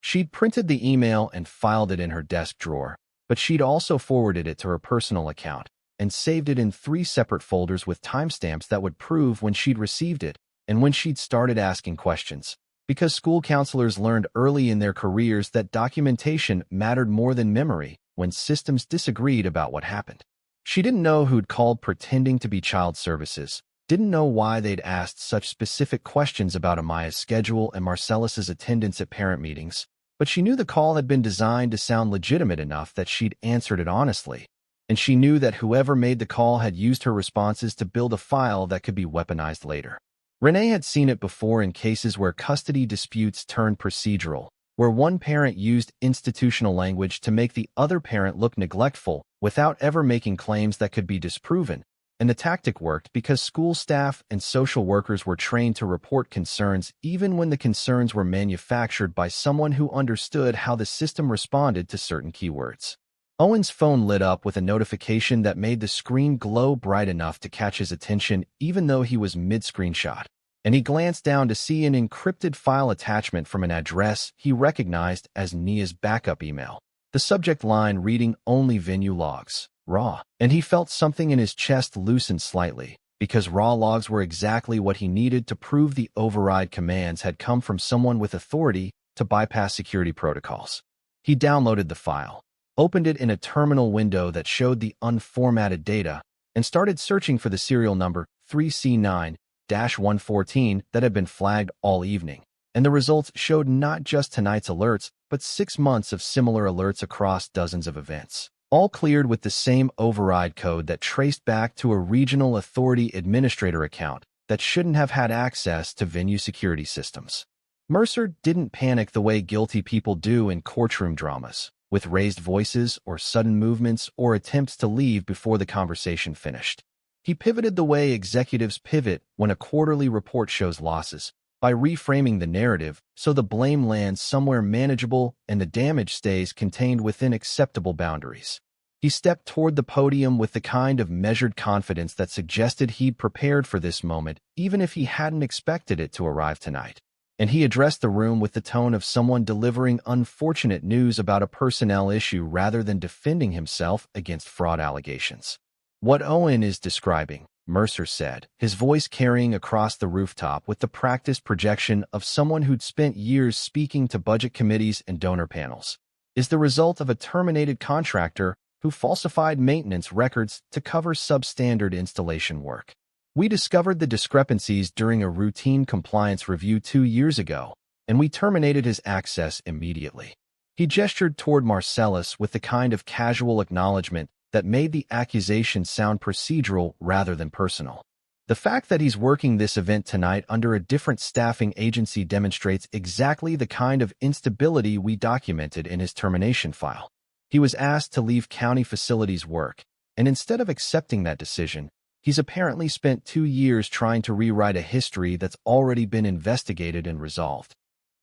She'd printed the email and filed it in her desk drawer, but she'd also forwarded it to her personal account and saved it in 3 separate folders with timestamps that would prove when she'd received it and when she'd started asking questions. Because school counselors learned early in their careers that documentation mattered more than memory when systems disagreed about what happened. She didn't know who'd called pretending to be child services, didn't know why they'd asked such specific questions about Amaya's schedule and Marcellus's attendance at parent meetings, but she knew the call had been designed to sound legitimate enough that she'd answered it honestly, and she knew that whoever made the call had used her responses to build a file that could be weaponized later. Renee had seen it before in cases where custody disputes turned procedural, where one parent used institutional language to make the other parent look neglectful without ever making claims that could be disproven, and the tactic worked because school staff and social workers were trained to report concerns even when the concerns were manufactured by someone who understood how the system responded to certain keywords. Owen's phone lit up with a notification that made the screen glow bright enough to catch his attention even though he was mid-screenshot, and he glanced down to see an encrypted file attachment from an address he recognized as Nia's backup email. The subject line reading "Only venue logs, raw," and he felt something in his chest loosen slightly, because raw logs were exactly what he needed to prove the override commands had come from someone with authority to bypass security protocols. He downloaded the file, opened it in a terminal window that showed the unformatted data, and started searching for the serial number 3C9-114 that had been flagged all evening. And the results showed not just tonight's alerts, but 6 months of similar alerts across dozens of events, all cleared with the same override code that traced back to a regional authority administrator account that shouldn't have had access to venue security systems. Mercer didn't panic the way guilty people do in courtroom dramas, with raised voices or sudden movements or attempts to leave before the conversation finished. He pivoted the way executives pivot when a quarterly report shows losses, by reframing the narrative so the blame lands somewhere manageable and the damage stays contained within acceptable boundaries. He stepped toward the podium with the kind of measured confidence that suggested he'd prepared for this moment, even if he hadn't expected it to arrive tonight. And he addressed the room with the tone of someone delivering unfortunate news about a personnel issue rather than defending himself against fraud allegations. "What Owen is describing," Mercer said, his voice carrying across the rooftop with the practiced projection of someone who'd spent years speaking to budget committees and donor panels, "is the result of a terminated contractor who falsified maintenance records to cover substandard installation work. We discovered the discrepancies during a routine compliance review 2 years ago, and we terminated his access immediately." He gestured toward Marcellus with the kind of casual acknowledgement that made the accusation sound procedural rather than personal. "The fact that he's working this event tonight under a different staffing agency demonstrates exactly the kind of instability we documented in his termination file. He was asked to leave county facilities work, and instead of accepting that decision, he's apparently spent 2 years trying to rewrite a history that's already been investigated and resolved."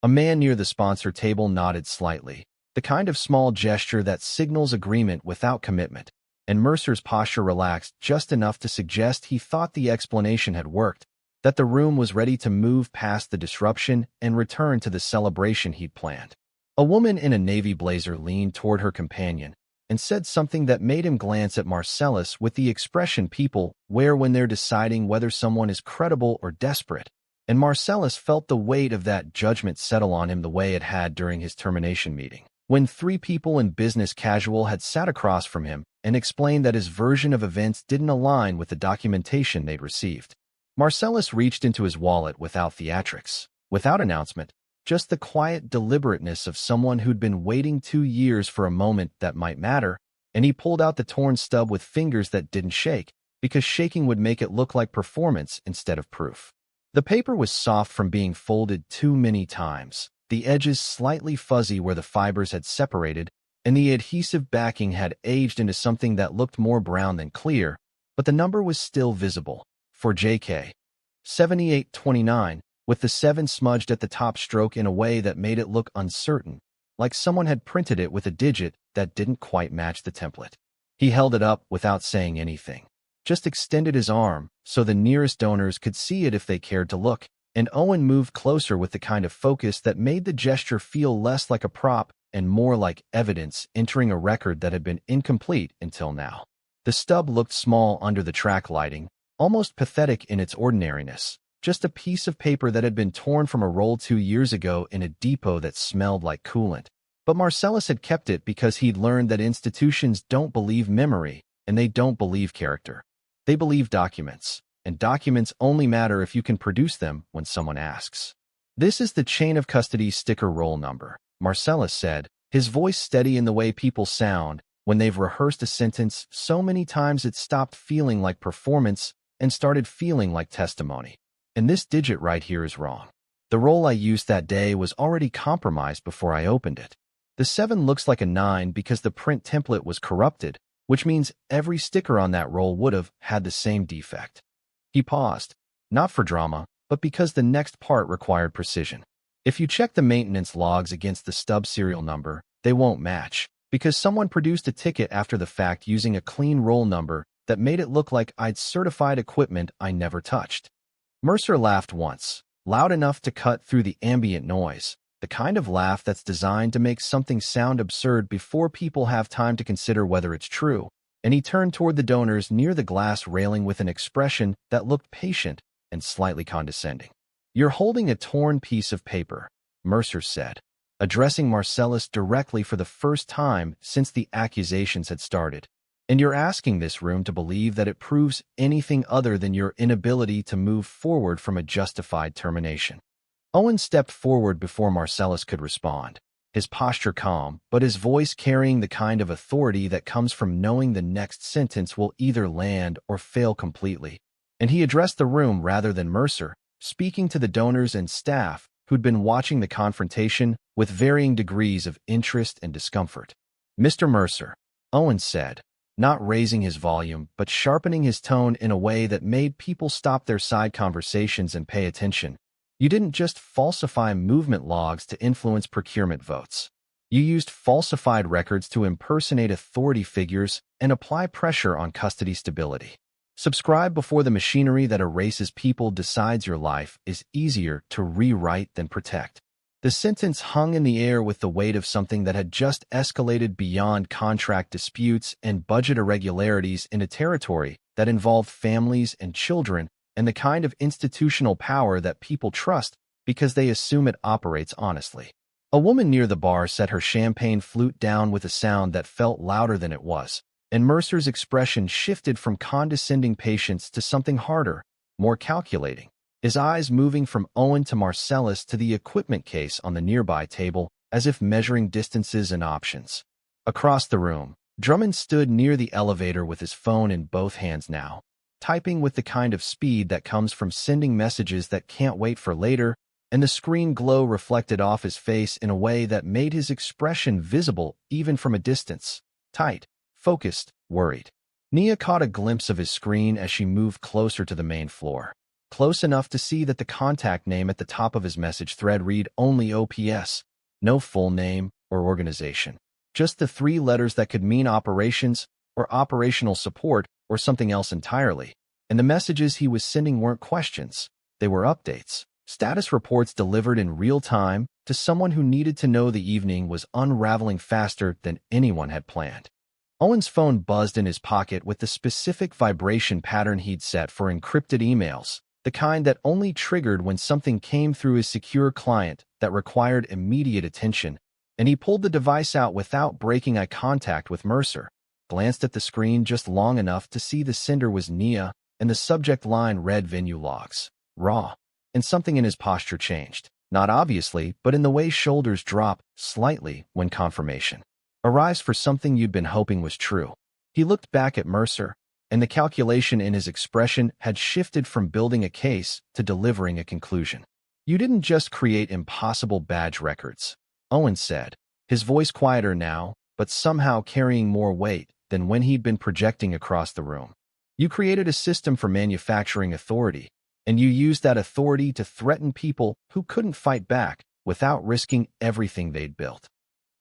A man near the sponsor table nodded slightly, the kind of small gesture that signals agreement without commitment, and Mercer's posture relaxed just enough to suggest he thought the explanation had worked, that the room was ready to move past the disruption and return to the celebration he'd planned. A woman in a navy blazer leaned toward her companion and said something that made him glance at Marcellus with the expression people wear when they're deciding whether someone is credible or desperate, and Marcellus felt the weight of that judgment settle on him the way it had during his termination meeting, when 3 people in business casual had sat across from him and explained that his version of events didn't align with the documentation they'd received. Marcellus reached into his wallet without theatrics, without announcement, just the quiet deliberateness of someone who'd been waiting 2 years for a moment that might matter, and he pulled out the torn stub with fingers that didn't shake, because shaking would make it look like performance instead of proof. The paper was soft from being folded too many times, the edges slightly fuzzy where the fibers had separated, and the adhesive backing had aged into something that looked more brown than clear, but the number was still visible. For JK. 7829, with the 7 smudged at the top stroke in a way that made it look uncertain, like someone had printed it with a digit that didn't quite match the template. He held it up without saying anything, just extended his arm so the nearest donors could see it if they cared to look, and Owen moved closer with the kind of focus that made the gesture feel less like a prop and more like evidence entering a record that had been incomplete until now. The stub looked small under the track lighting, almost pathetic in its ordinariness, just a piece of paper that had been torn from a roll 2 years ago in a depot that smelled like coolant. But Marcellus had kept it because he'd learned that institutions don't believe memory, and they don't believe character. They believe documents, and documents only matter if you can produce them when someone asks. "This is the chain of custody sticker roll number," Marcellus said, his voice steady in the way people sound when they've rehearsed a sentence so many times it stopped feeling like performance and started feeling like testimony. "And this digit right here is wrong. The roll I used that day was already compromised before I opened it. The 7 looks like a 9 because the print template was corrupted, which means every sticker on that roll would have had the same defect." He paused, not for drama, but because the next part required precision. If you check the maintenance logs against the stub serial number, they won't match, because someone produced a ticket after the fact using a clean roll number that made it look like I'd certified equipment I never touched. Mercer laughed once, loud enough to cut through the ambient noise, the kind of laugh that's designed to make something sound absurd before people have time to consider whether it's true, and he turned toward the donors near the glass railing with an expression that looked patient and slightly condescending. "You're holding a torn piece of paper," Mercer said, addressing Marcellus directly for the first time since the accusations had started. "And you're asking this room to believe that it proves anything other than your inability to move forward from a justified termination." Owen stepped forward before Marcellus could respond, his posture calm, but his voice carrying the kind of authority that comes from knowing the next sentence will either land or fail completely. And he addressed the room rather than Mercer, speaking to the donors and staff who'd been watching the confrontation with varying degrees of interest and discomfort. "Mr. Mercer," Owen said, not raising his volume but sharpening his tone in a way that made people stop their side conversations and pay attention, "you didn't just falsify movement logs to influence procurement votes. You used falsified records to impersonate authority figures and apply pressure on custody stability. Subscribe before the machinery that erases people decides your life is easier to rewrite than protect." The sentence hung in the air with the weight of something that had just escalated beyond contract disputes and budget irregularities into territory that involved families and children and the kind of institutional power that people trust because they assume it operates honestly. A woman near the bar set her champagne flute down with a sound that felt louder than it was, and Mercer's expression shifted from condescending patience to something harder, more calculating, his eyes moving from Owen to Marcellus to the equipment case on the nearby table, as if measuring distances and options. Across the room, Drummond stood near the elevator with his phone in both hands now, typing with the kind of speed that comes from sending messages that can't wait for later, and the screen glow reflected off his face in a way that made his expression visible even from a distance, tight, focused, worried. Nia caught a glimpse of his screen as she moved closer to the main floor, close enough to see that the contact name at the top of his message thread read only OPS, no full name or organization, just the 3 letters that could mean operations or operational support or something else entirely. And the messages he was sending weren't questions, they were updates, status reports delivered in real time to someone who needed to know the evening was unraveling faster than anyone had planned. Owen's phone buzzed in his pocket with the specific vibration pattern he'd set for encrypted emails, the kind that only triggered when something came through his secure client that required immediate attention, and he pulled the device out without breaking eye contact with Mercer, glanced at the screen just long enough to see the sender was Nia, and the subject line read venue logs, RAW, and something in his posture changed. Not obviously, but in the way shoulders drop slightly when confirmation arrives for something you'd been hoping was true. He looked back at Mercer, and the calculation in his expression had shifted from building a case to delivering a conclusion. You didn't just create impossible badge records, Owen said, his voice quieter now, but somehow carrying more weight than when he'd been projecting across the room. You created a system for manufacturing authority, and you used that authority to threaten people who couldn't fight back without risking everything they'd built.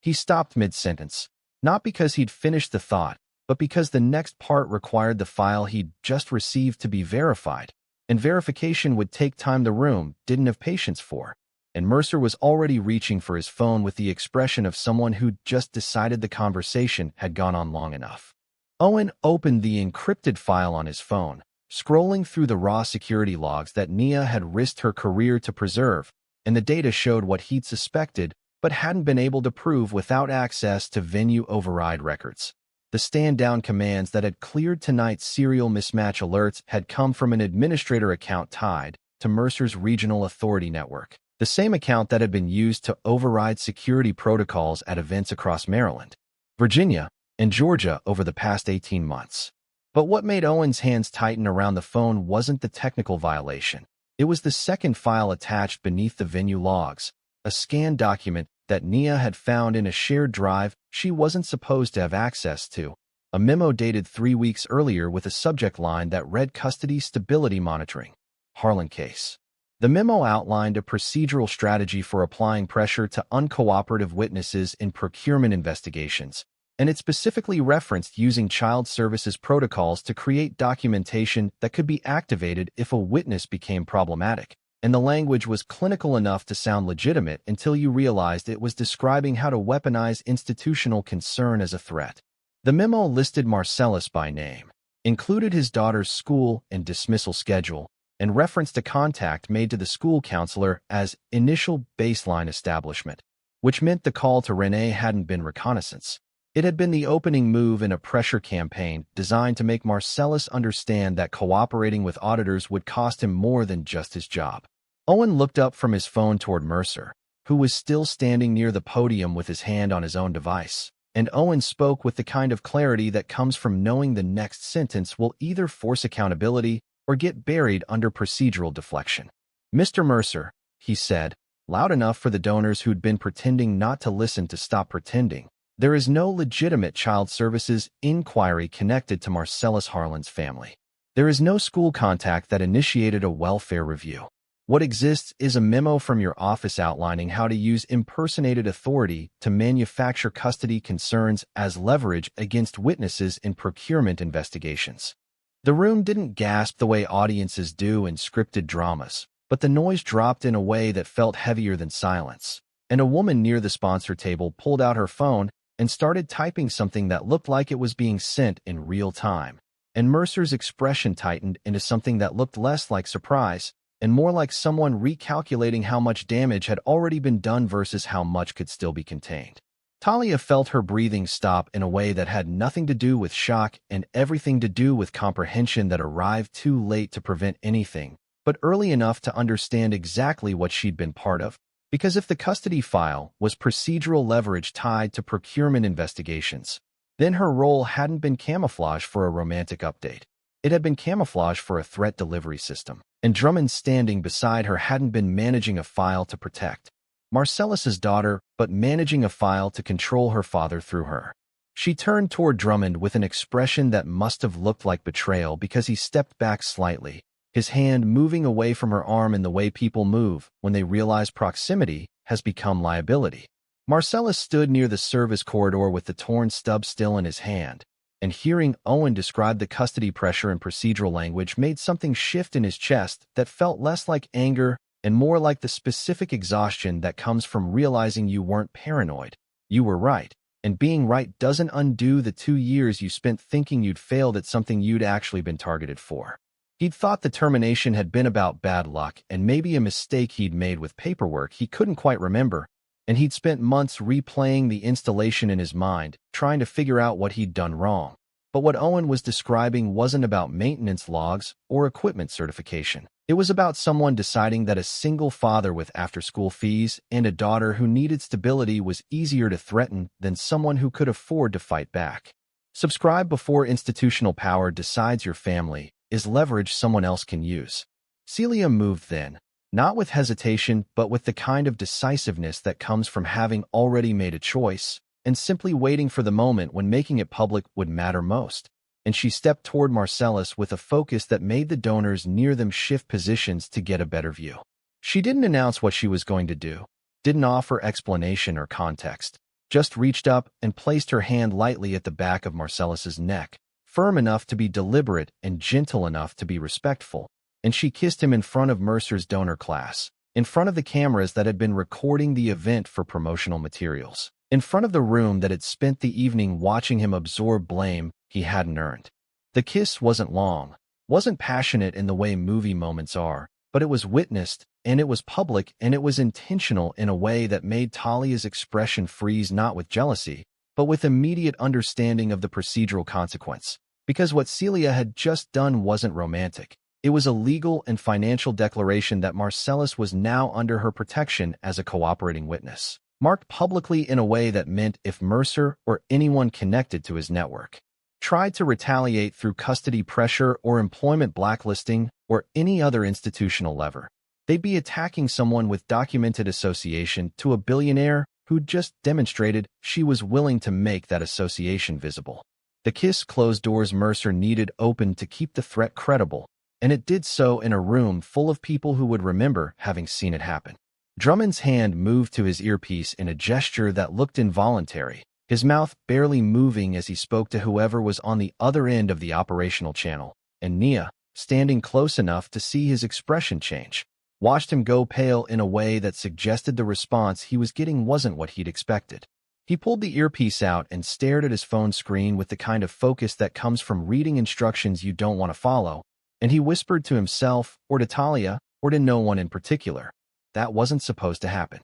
He stopped mid-sentence, not because he'd finished the thought, but because the next part required the file he'd just received to be verified, and verification would take time the room didn't have patience for. And Mercer was already reaching for his phone with the expression of someone who'd just decided the conversation had gone on long enough. Owen opened the encrypted file on his phone, scrolling through the raw security logs that Nia had risked her career to preserve, and the data showed what he'd suspected but hadn't been able to prove without access to venue override records. The stand-down commands that had cleared tonight's serial mismatch alerts had come from an administrator account tied to Mercer's regional authority network, the same account that had been used to override security protocols at events across Maryland, Virginia, and Georgia over the past 18 months. But what made Owen's hands tighten around the phone wasn't the technical violation. It was the second file attached beneath the venue logs, a scanned document that Nia had found in a shared drive she wasn't supposed to have access to, a memo dated 3 weeks earlier with a subject line that read Custody Stability Monitoring, Harlan case. The memo outlined a procedural strategy for applying pressure to uncooperative witnesses in procurement investigations, and it specifically referenced using child services protocols to create documentation that could be activated if a witness became problematic. And the language was clinical enough to sound legitimate until you realized it was describing how to weaponize institutional concern as a threat. The memo listed Marcellus by name, included his daughter's school and dismissal schedule, and referenced a contact made to the school counselor as initial baseline establishment, which meant the call to Renee hadn't been reconnaissance. It had been the opening move in a pressure campaign designed to make Marcellus understand that cooperating with auditors would cost him more than just his job. Owen looked up from his phone toward Mercer, who was still standing near the podium with his hand on his own device, and Owen spoke with the kind of clarity that comes from knowing the next sentence will either force accountability or get buried under procedural deflection. "Mr. Mercer," he said, loud enough for the donors who'd been pretending not to listen to stop pretending, "there is no legitimate child services inquiry connected to Marcellus Harlan's family. There is no school contact that initiated a welfare review. What exists is a memo from your office outlining how to use impersonated authority to manufacture custody concerns as leverage against witnesses in procurement investigations." The room didn't gasp the way audiences do in scripted dramas, but the noise dropped in a way that felt heavier than silence, and a woman near the sponsor table pulled out her phone and started typing something that looked like it was being sent in real time. And Mercer's expression tightened into something that looked less like surprise and more like someone recalculating how much damage had already been done versus how much could still be contained. Talia felt her breathing stop in a way that had nothing to do with shock and everything to do with comprehension that arrived too late to prevent anything, but early enough to understand exactly what she'd been part of. Because if the custody file was procedural leverage tied to procurement investigations, then her role hadn't been camouflage for a romantic update. It had been camouflage for a threat delivery system, and Drummond standing beside her hadn't been managing a file to protect Marcellus's daughter, but managing a file to control her father through her. She turned toward Drummond with an expression that must have looked like betrayal because he stepped back slightly, his hand moving away from her arm in the way people move when they realize proximity has become liability. Marcellus stood near the service corridor with the torn stub still in his hand, and hearing Owen describe the custody pressure in procedural language made something shift in his chest that felt less like anger and more like the specific exhaustion that comes from realizing you weren't paranoid. You were right, and being right doesn't undo the 2 years you spent thinking you'd failed at something you'd actually been targeted for. He'd thought the termination had been about bad luck and maybe a mistake he'd made with paperwork he couldn't quite remember, and he'd spent months replaying the installation in his mind, trying to figure out what he'd done wrong. But what Owen was describing wasn't about maintenance logs or equipment certification. It was about someone deciding that a single father with after-school fees and a daughter who needed stability was easier to threaten than someone who could afford to fight back. Subscribe before institutional power decides your family is leverage someone else can use. Celia moved then, not with hesitation but with the kind of decisiveness that comes from having already made a choice and simply waiting for the moment when making it public would matter most. And she stepped toward Marcellus with a focus that made the donors near them shift positions to get a better view. She didn't announce what she was going to do, didn't offer explanation or context, just reached up and placed her hand lightly at the back of Marcellus's neck, firm enough to be deliberate and gentle enough to be respectful, and she kissed him in front of Mercer's donor class, in front of the cameras that had been recording the event for promotional materials, in front of the room that had spent the evening watching him absorb blame he hadn't earned. The kiss wasn't long, wasn't passionate in the way movie moments are, but it was witnessed, and it was public, and it was intentional in a way that made Talia's expression freeze not with jealousy, but with immediate understanding of the procedural consequence. Because what Celia had just done wasn't romantic. It was a legal and financial declaration that Marcellus was now under her protection as a cooperating witness, marked publicly in a way that meant if Mercer or anyone connected to his network tried to retaliate through custody pressure or employment blacklisting or any other institutional lever, they'd be attacking someone with documented association to a billionaire who'd just demonstrated she was willing to make that association visible. The kiss closed doors Mercer needed open to keep the threat credible, and it did so in a room full of people who would remember having seen it happen. Drummond's hand moved to his earpiece in a gesture that looked involuntary, his mouth barely moving as he spoke to whoever was on the other end of the operational channel, and Nia, standing close enough to see his expression change, watched him go pale in a way that suggested the response he was getting wasn't what he'd expected. He pulled the earpiece out and stared at his phone screen with the kind of focus that comes from reading instructions you don't want to follow, and he whispered to himself, or to Talia, or to no one in particular, that wasn't supposed to happen.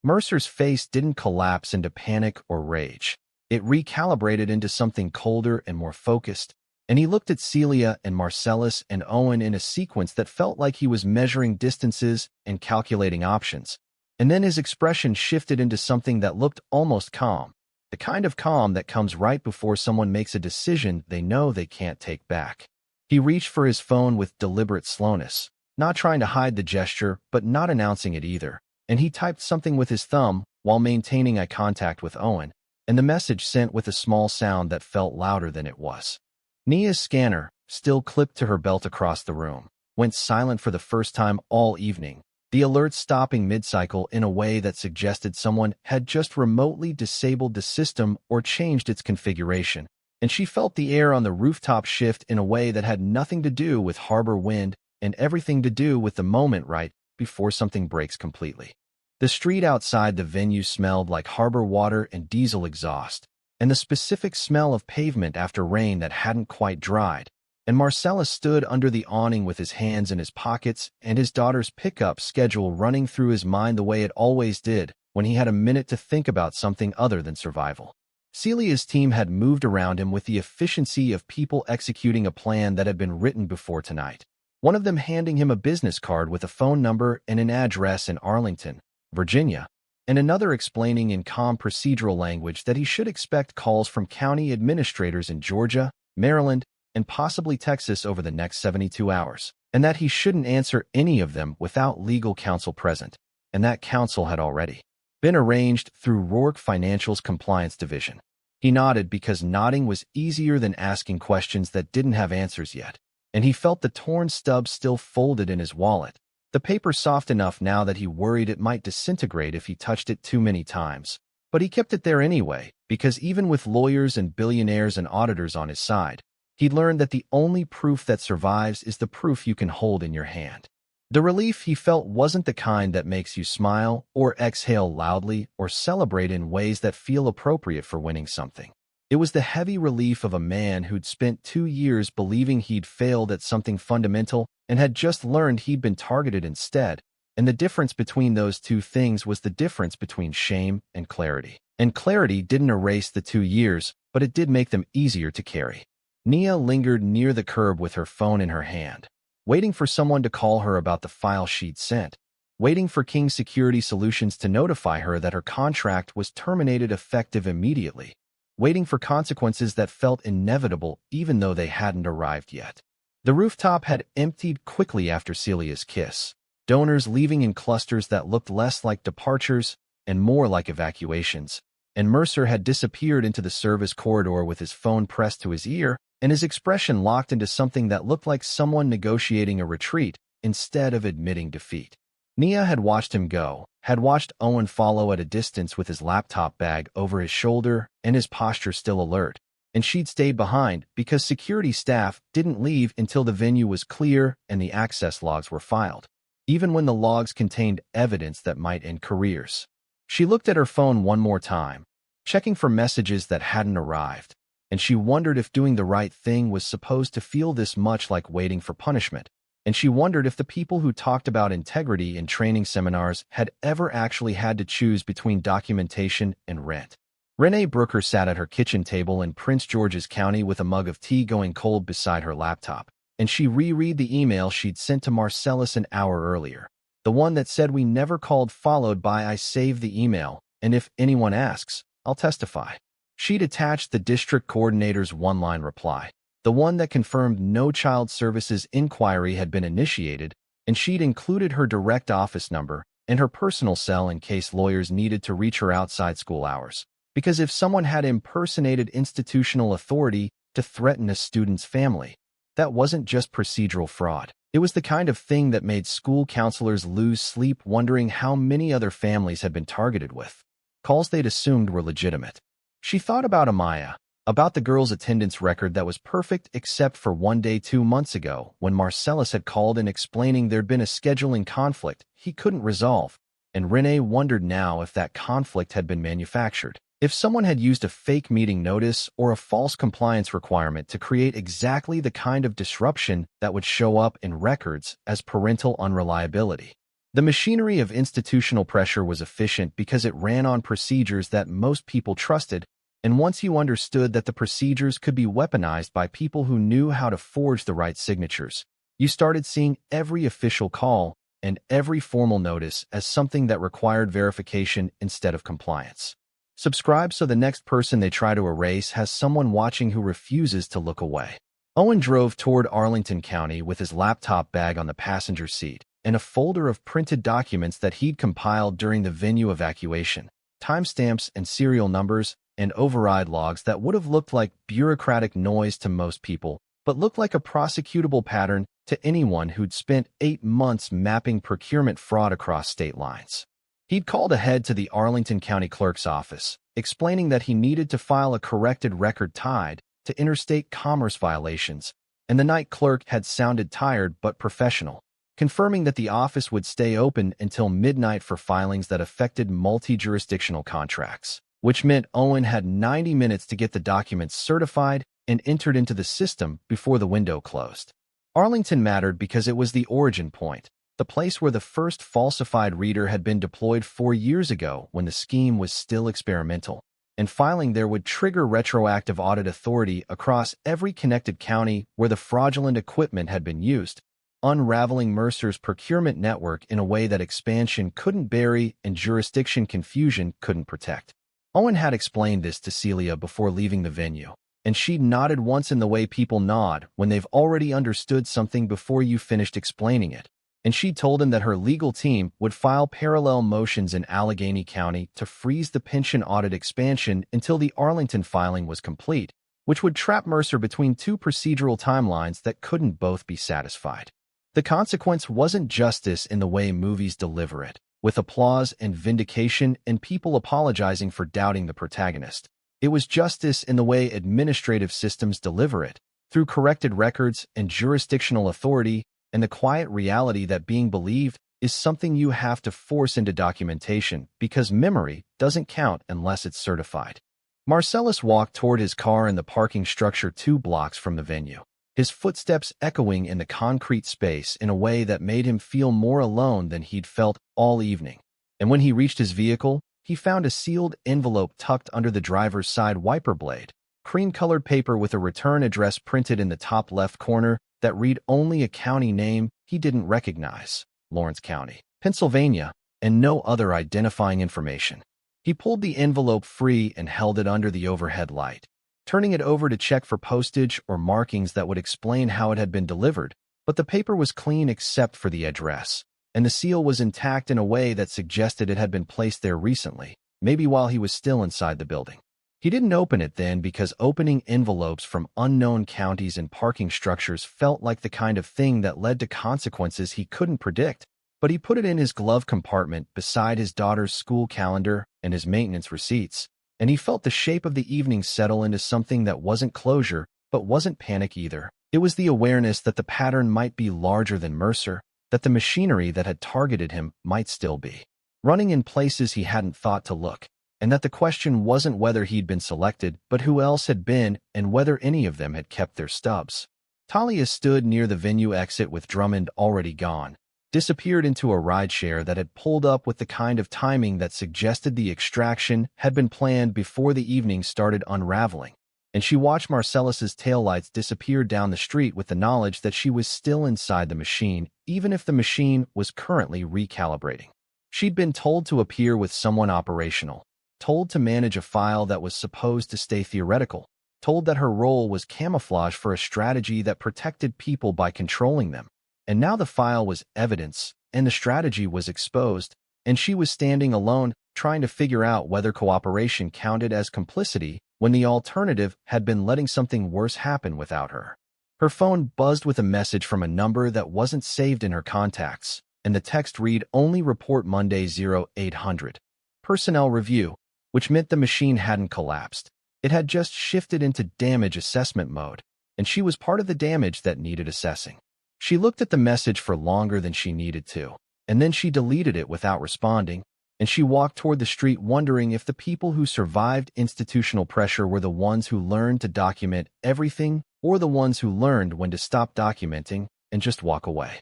Mercer's face didn't collapse into panic or rage. It recalibrated into something colder and more focused, and he looked at Celia and Marcellus and Owen in a sequence that felt like he was measuring distances and calculating options. And then his expression shifted into something that looked almost calm, the kind of calm that comes right before someone makes a decision they know they can't take back. He reached for his phone with deliberate slowness, not trying to hide the gesture but not announcing it either, and he typed something with his thumb while maintaining eye contact with Owen, and the message sent with a small sound that felt louder than it was. Nia's scanner, still clipped to her belt across the room, went silent for the first time all evening, the alert stopping mid-cycle in a way that suggested someone had just remotely disabled the system or changed its configuration, and she felt the air on the rooftop shift in a way that had nothing to do with harbor wind and everything to do with the moment right before something breaks completely. The street outside the venue smelled like harbor water and diesel exhaust, and the specific smell of pavement after rain that hadn't quite dried, and Marcellus stood under the awning with his hands in his pockets and his daughter's pickup schedule running through his mind the way it always did when he had a minute to think about something other than survival. Celia's team had moved around him with the efficiency of people executing a plan that had been written before tonight, one of them handing him a business card with a phone number and an address in Arlington, Virginia, and another explaining in calm procedural language that he should expect calls from county administrators in Georgia, Maryland, and possibly Texas over the next 72 hours, and that he shouldn't answer any of them without legal counsel present, and that counsel had already been arranged through ROR Financials Compliance Division. He nodded because nodding was easier than asking questions that didn't have answers yet, and he felt the torn stub still folded in his wallet, the paper soft enough now that he worried it might disintegrate if he touched it too many times. But he kept it there anyway, because even with lawyers and billionaires and auditors on his side, he'd learned that the only proof that survives is the proof you can hold in your hand. The relief he felt wasn't the kind that makes you smile or exhale loudly or celebrate in ways that feel appropriate for winning something. It was the heavy relief of a man who'd spent 2 years believing he'd failed at something fundamental and had just learned he'd been targeted instead, and the difference between those two things was the difference between shame and clarity. And clarity didn't erase the 2 years, but it did make them easier to carry. Nia lingered near the curb with her phone in her hand, waiting for someone to call her about the file she'd sent, waiting for King Security Solutions to notify her that her contract was terminated effective immediately, waiting for consequences that felt inevitable even though they hadn't arrived yet. The rooftop had emptied quickly after Celia's kiss, donors leaving in clusters that looked less like departures and more like evacuations, and Mercer had disappeared into the service corridor with his phone pressed to his ear and his expression locked into something that looked like someone negotiating a retreat instead of admitting defeat. Nia had watched him go, had watched Owen follow at a distance with his laptop bag over his shoulder and his posture still alert, and she'd stayed behind because security staff didn't leave until the venue was clear and the access logs were filed, even when the logs contained evidence that might end careers. She looked at her phone one more time, checking for messages that hadn't arrived, and she wondered if doing the right thing was supposed to feel this much like waiting for punishment, and she wondered if the people who talked about integrity in training seminars had ever actually had to choose between documentation and rent. Renee Brooker sat at her kitchen table in Prince George's County with a mug of tea going cold beside her laptop, and she reread the email she'd sent to Marcellus an hour earlier, the one that said we never called followed by I saved the email, and if anyone asks, I'll testify. She'd attached the district coordinator's one-line reply, the one that confirmed no child services inquiry had been initiated, and she'd included her direct office number and her personal cell in case lawyers needed to reach her outside school hours. Because if someone had impersonated institutional authority to threaten a student's family, that wasn't just procedural fraud. It was the kind of thing that made school counselors lose sleep wondering how many other families had been targeted with calls they'd assumed were legitimate. She thought about Amaya, about the girl's attendance record that was perfect except for one day 2 months ago when Marcellus had called in explaining there'd been a scheduling conflict he couldn't resolve, and Renee wondered now if that conflict had been manufactured. If someone had used a fake meeting notice or a false compliance requirement to create exactly the kind of disruption that would show up in records as parental unreliability. The machinery of institutional pressure was efficient because it ran on procedures that most people trusted, and once you understood that the procedures could be weaponized by people who knew how to forge the right signatures, you started seeing every official call and every formal notice as something that required verification instead of compliance. Subscribe so the next person they try to erase has someone watching who refuses to look away. Owen drove toward Arlington County with his laptop bag on the passenger seat and a folder of printed documents that he'd compiled during the venue evacuation, timestamps and serial numbers and override logs that would have looked like bureaucratic noise to most people, but looked like a prosecutable pattern to anyone who'd spent 8 months mapping procurement fraud across state lines. He'd called ahead to the Arlington County Clerk's office, explaining that he needed to file a corrected record tied to interstate commerce violations, and the night clerk had sounded tired but professional, confirming that the office would stay open until midnight for filings that affected multi-jurisdictional contracts, which meant Owen had 90 minutes to get the documents certified and entered into the system before the window closed. Arlington mattered because it was the origin point, the place where the first falsified reader had been deployed 4 years ago when the scheme was still experimental, and filing there would trigger retroactive audit authority across every connected county where the fraudulent equipment had been used, unraveling Mercer's procurement network in a way that expansion couldn't bury and jurisdiction confusion couldn't protect. Owen had explained this to Celia before leaving the venue, and she nodded once in the way people nod when they've already understood something before you finished explaining it, and she told him that her legal team would file parallel motions in Allegheny County to freeze the pension audit expansion until the Arlington filing was complete, which would trap Mercer between 2 procedural timelines that couldn't both be satisfied. The consequence wasn't justice in the way movies deliver it, with applause and vindication and people apologizing for doubting the protagonist. It was justice in the way administrative systems deliver it, through corrected records and jurisdictional authority, and the quiet reality that being believed is something you have to force into documentation because memory doesn't count unless it's certified. Marcellus walked toward his car in the parking structure 2 blocks from the venue, his footsteps echoing in the concrete space in a way that made him feel more alone than he'd felt all evening. And when he reached his vehicle, he found a sealed envelope tucked under the driver's side wiper blade, cream-colored paper with a return address printed in the top left corner that read only a county name he didn't recognize, Lawrence County, Pennsylvania, and no other identifying information. He pulled the envelope free and held it under the overhead light, turning it over to check for postage or markings that would explain how it had been delivered, but the paper was clean except for the address, and the seal was intact in a way that suggested it had been placed there recently, maybe while he was still inside the building. He didn't open it then because opening envelopes from unknown counties and parking structures felt like the kind of thing that led to consequences he couldn't predict, but he put it in his glove compartment beside his daughter's school calendar and his maintenance receipts, and he felt the shape of the evening settle into something that wasn't closure, but wasn't panic either. It was the awareness that the pattern might be larger than Mercer, that the machinery that had targeted him might still be running in places he hadn't thought to look, and that the question wasn't whether he'd been selected, but who else had been and whether any of them had kept their stubs. Talia stood near the venue exit with Drummond already gone, disappeared into a rideshare that had pulled up with the kind of timing that suggested the extraction had been planned before the evening started unraveling, and she watched Marcellus's taillights disappear down the street with the knowledge that she was still inside the machine, even if the machine was currently recalibrating. She'd been told to appear with someone operational, told to manage a file that was supposed to stay theoretical, told that her role was camouflage for a strategy that protected people by controlling them. And now the file was evidence, and the strategy was exposed, and she was standing alone, trying to figure out whether cooperation counted as complicity when the alternative had been letting something worse happen without her. Her phone buzzed with a message from a number that wasn't saved in her contacts, and the text read only report Monday 0800. Personnel review, which meant the machine hadn't collapsed. It had just shifted into damage assessment mode, and she was part of the damage that needed assessing. She looked at the message for longer than she needed to, and then she deleted it without responding, and she walked toward the street wondering if the people who survived institutional pressure were the ones who learned to document everything or the ones who learned when to stop documenting and just walk away.